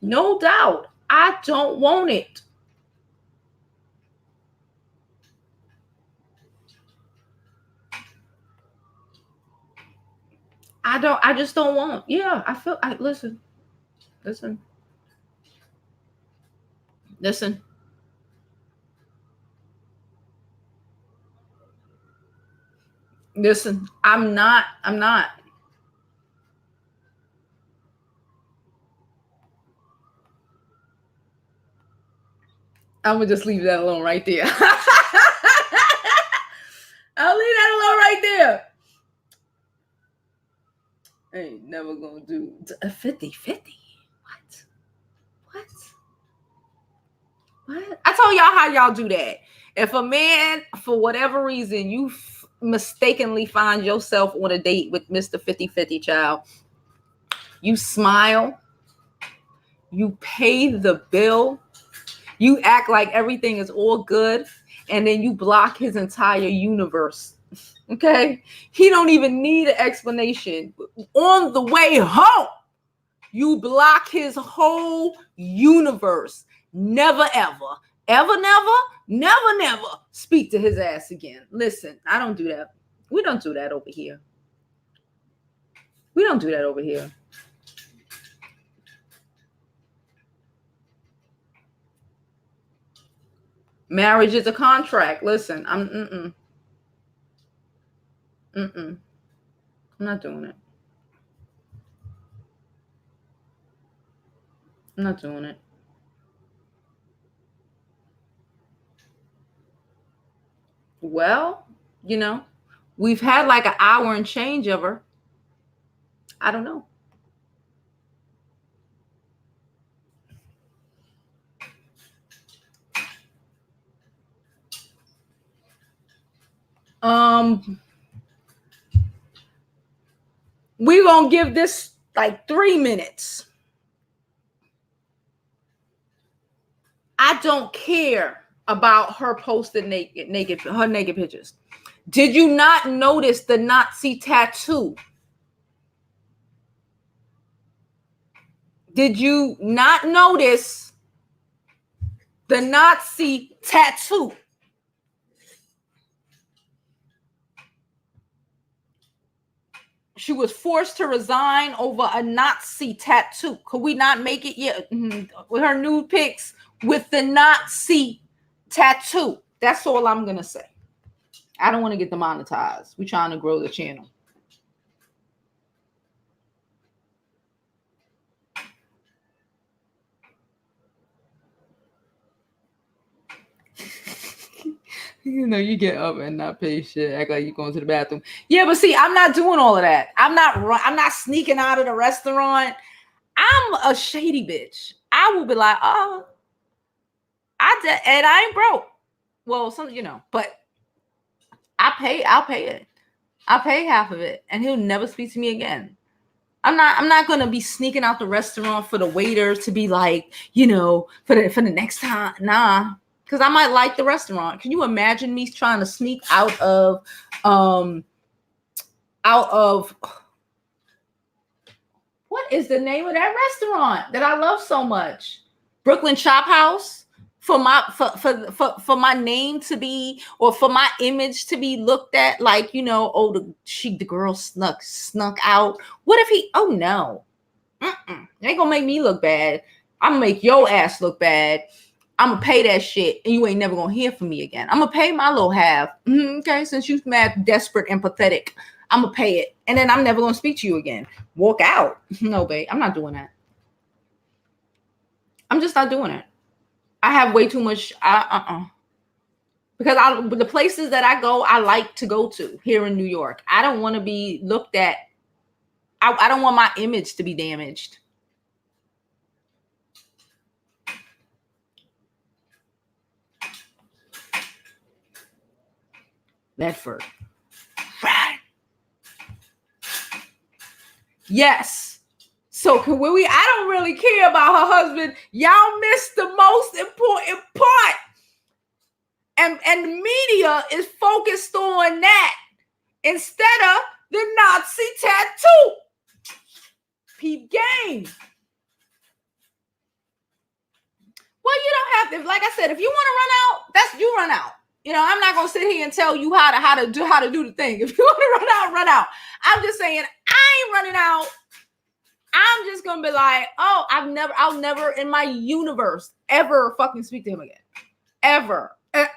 A: No doubt. I don't want it. I just don't want. Yeah, listen. Listen. I'm not. I'm gonna just leave that alone right there. I'll leave that alone right there. I ain't never gonna do a 50-50. What? I told y'all how y'all do that. If a man, for whatever reason, you mistakenly find yourself on a date with Mr. 50-50 child, you smile, you pay the bill, you act like everything is all good, and then you block his entire universe. Okay? He don't even need an explanation. On the way home, you block his whole universe. Never, ever, never speak to his ass again. Listen, I don't do that. We don't do that over here. We don't do that over here. Marriage is a contract. Listen, I'm not doing it. I'm not doing it. Well, you know, we've had like an hour and change of her. I don't know. We're gonna give this like 3 minutes. I don't care about her posted naked pictures. Did you not notice the Nazi tattoo? Did you not notice the Nazi tattoo? She was forced to resign over a Nazi tattoo. Could we not make it yet? With her nude pics with the Nazi tattoo. That's all I'm going to say. I don't want to get demonetized. We're trying to grow the channel. You know, you get up and not pay shit, act like you're going to the bathroom. Yeah, but see, I'm not doing all of that. I'm not sneaking out of the restaurant. I'm a shady bitch. I will be like, oh, and I ain't broke. Well, some, but I'll pay it. I'll pay half of it, and he'll never speak to me again. I'm not gonna be sneaking out the restaurant for the waiter to be like, for the next time. Nah, because I might like the restaurant. Can you imagine me trying to sneak out of what is the name of that restaurant that I love so much? Brooklyn Chop House. For my name to be, or for my image to be looked at like, oh, the girl snuck out. What if he? Oh no, it ain't gonna make me look bad. I'm gonna make your ass look bad. I'm gonna pay that shit, and you ain't never gonna hear from me again. I'm gonna pay my little half. Okay, since you mad, desperate, and pathetic, I'm gonna pay it, and then I'm never gonna speak to you again. Walk out. No, babe, I'm not doing that. I'm just not doing it. I have way too much. Because the places that I go, I like to go to here in New York. I don't want to be looked at. I don't want my image to be damaged. Bedford. Right. Yes. So I don't really care about her husband. Y'all missed the most important part. And the media is focused on that instead of the Nazi tattoo. Peep game. Well, you don't have to, like I said, if you want to run out, you run out. I'm not gonna sit here and tell you how to do the thing. If you want to run out, run out. I'm just saying I ain't running out. I'm just gonna be like, oh, I'll never in my universe ever fucking speak to him again. Ever. And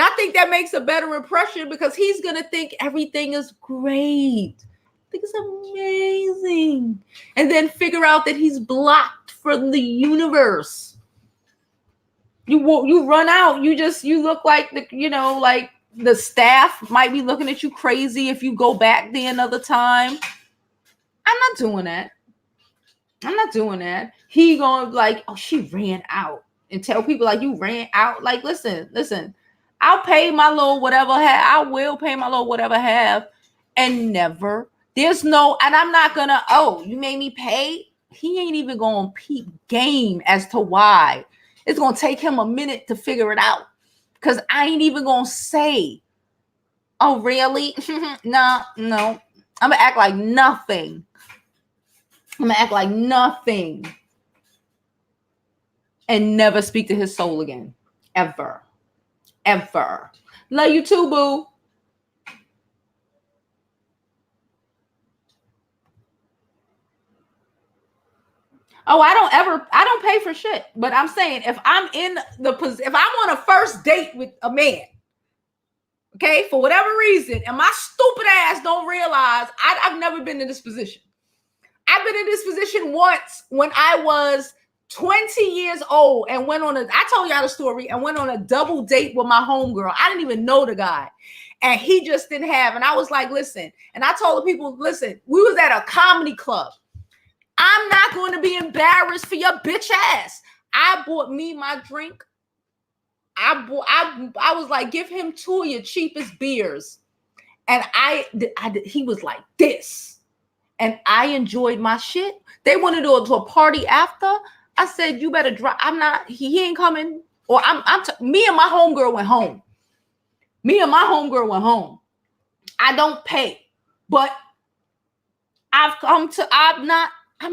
A: I think that makes a better impression because he's gonna think everything is great. I think it's amazing. And then figure out that he's blocked from the universe. You run out, you look like like the staff might be looking at you crazy if you go back there another time. I'm not doing that. He gonna be like, oh, she ran out, and tell people like you ran out. Like, listen, I'll pay my little whatever I will pay my little whatever have, and never. There's no, and I'm not gonna. Oh, you made me pay. He ain't even gonna peep game as to why. It's gonna take him a minute to figure it out, because I ain't even gonna say, oh, really? No. I'm gonna act like nothing. And never speak to his soul again. Ever. Love you too, boo. Oh, I don't pay for shit. But I'm saying if I'm if I'm on a first date with a man, okay, for whatever reason, and my stupid ass don't realize I've never been in this position. I've been in this position once when I was 20 years old and I told y'all the story, and went on a double date with my homegirl. I didn't even know the guy. And he just didn't have. And I was like, listen. And I told the people, listen, we was at a comedy club. I'm not going to be embarrassed for your bitch ass. I bought me my drink. I was like, give him 2 of your cheapest beers. And he was like this. And I enjoyed my shit. They wanted to go to a party after. I said, you better drive. I'm not, he ain't coming. Or me and my homegirl went home. I don't pay. But I'm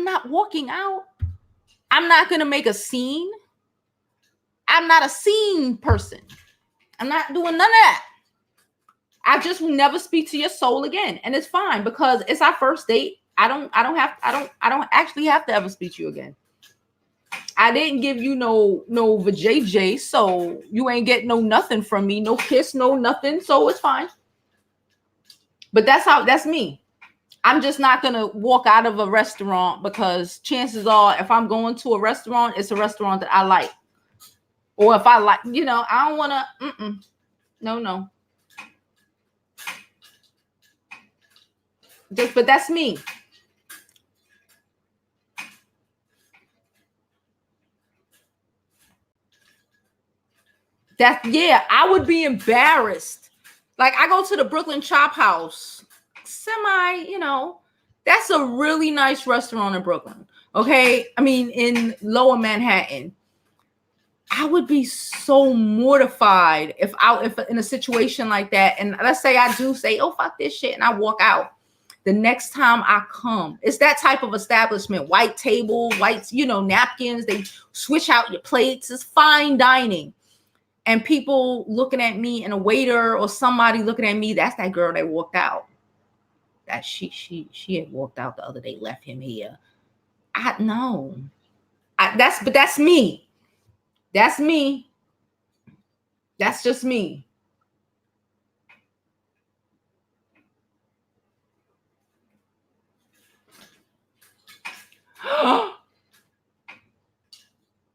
A: not walking out. I'm not going to make a scene. I'm not a scene person. I'm not doing none of that. I just will never speak to your soul again. And it's fine because it's our first date. I don't actually have to ever speak to you again. I didn't give you no vajayjay, so you ain't getting no nothing from me, no kiss, no nothing. So it's fine. But that's me. I'm just not gonna walk out of a restaurant because chances are, if I'm going to a restaurant, it's a restaurant that I like. Or if I like, I don't want to, no. But that's me. I would be embarrassed. Like, I go to the Brooklyn Chop House, that's a really nice restaurant in Brooklyn. Okay. I mean, in Lower Manhattan, I would be so mortified if in a situation like that, and let's say I do say, oh, fuck this shit, and I walk out. The next time I come, it's that type of establishment, white table, napkins, they switch out your plates. It's fine dining. And people looking at me, and a waiter or somebody looking at me, that's that girl that walked out. That she had walked out the other day, left him here. I know. But that's me. That's me. That's just me. Oh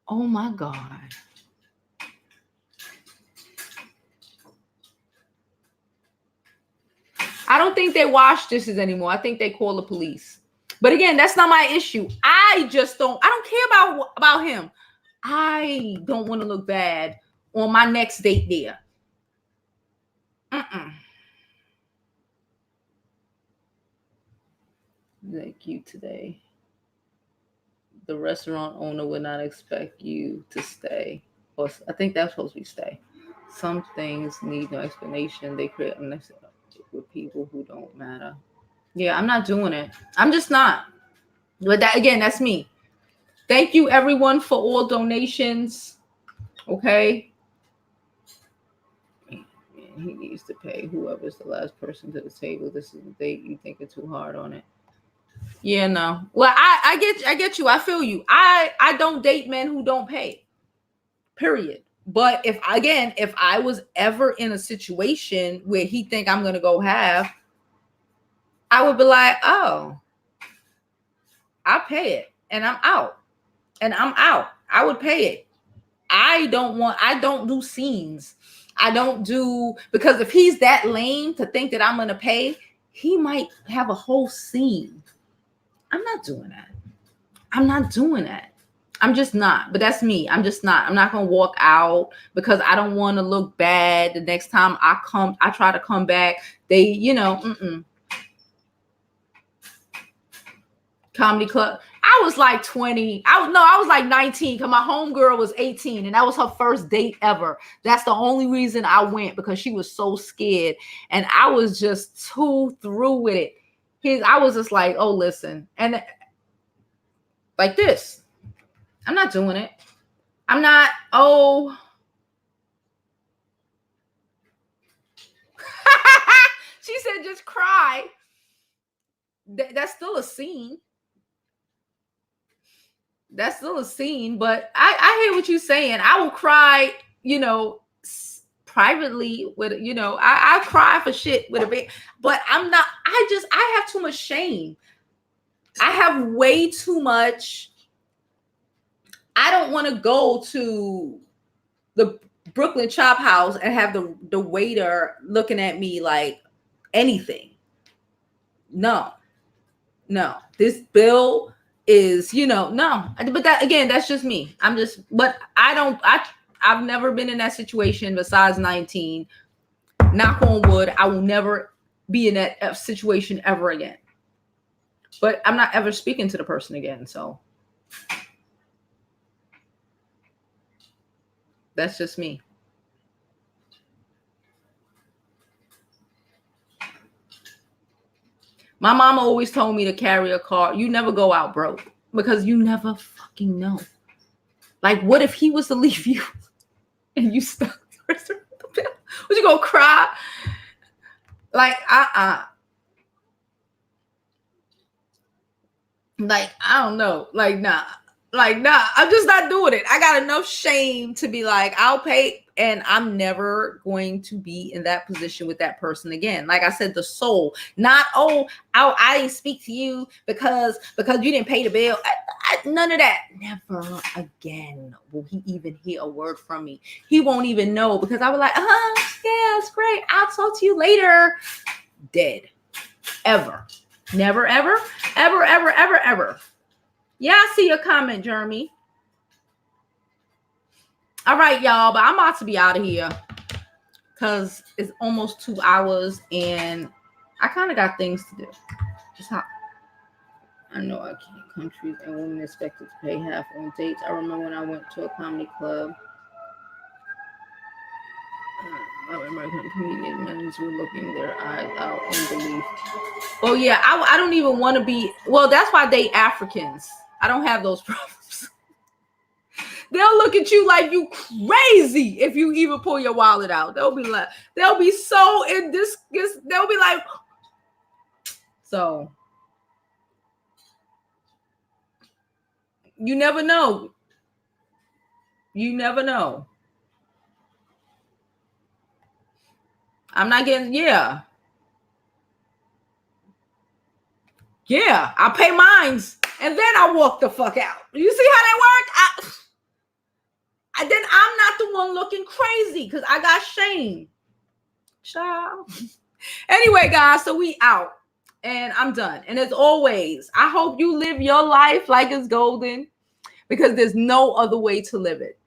A: my God. I don't think they wash dishes anymore. I think they call the police. But again, that's not my issue. I don't care about him. I don't want to look bad on my next date there. Thank you today. The restaurant owner would not expect you to stay. Or I think that's supposed to be stay. Some things need no explanation. They create unnecessary with people who don't matter. Yeah, I'm not doing it. I'm just not. But that's me. Thank you, everyone, for all donations. Okay. He needs to pay whoever's the last person to the table. This is the date. You thinking too hard on it. Yeah, no. Well, I get you. I feel you. I don't date men who don't pay. Period. But if I was ever in a situation where he think I'm gonna go have, I would be like, oh, I pay it, and I'm out. I would pay it. I don't do scenes. I don't do, because if he's that lame to think that I'm gonna pay, he might have a whole scene. I'm not doing that. I'm just not. But that's me. I'm just not. I'm not gonna walk out because I don't want to look bad the next time I try to come back. They, Comedy club. I was like 20. I was like 19 because my homegirl was 18 and that was her first date ever. That's the only reason I went, because she was so scared and I was just too through with it. I was just like, oh, listen. And like this, I'm not doing it. I'm not, she said, just cry. That's still a scene. That's still a scene, but I hear what you're saying. I will cry, privately with, I cry for shit with a bit, but I'm not, I have too much shame. I have way too much. I don't want to go to the Brooklyn Chop House and have the waiter looking at me like anything. No, this bill is, no. But that, again, that's just me. I've never been in that situation besides 19. Knock on wood, I will never be in that situation ever again. But I'm not ever speaking to the person again. So that's just me. My mama always told me to carry a car. You never go out broke, because you never fucking know. Like, what if he was to leave you and you stuck the rest of the bill? Would you go cry? Like, like, I don't know. Like, nah. I'm just not doing it. I got enough shame to be like, I'll pay, and I'm never going to be in that position with that person again. Like I said, the soul, not, I didn't speak to you because you didn't pay the bill. None of that. Never again will he even hear a word from me. He won't even know because I was like, yeah, it's great. I'll talk to you later. Dead. Ever. Never, ever, ever, ever, ever, ever. Yeah, I see your comment, Jeremy. All right, y'all, but I'm about to be out of here because it's almost 2 hours and I kind of got things to do. Just how I know I can't. Countries and women expected to pay half on dates. I remember when I went to a comedy club. American comedian men were looking their eyes out in belief. Oh yeah, I don't even want to be. Well, that's why I date Africans. I don't have those problems. They'll look at you like you crazy if you even pull your wallet out. They'll be so in this. They'll be like, so you never know. You never know. I'm not getting, yeah. Yeah, I pay mines and then I walk the fuck out. You see how that works? Then I'm not the one looking crazy because I got shame. Child. Anyway, guys, so we out and I'm done. And as always, I hope you live your life like it's golden because there's no other way to live it.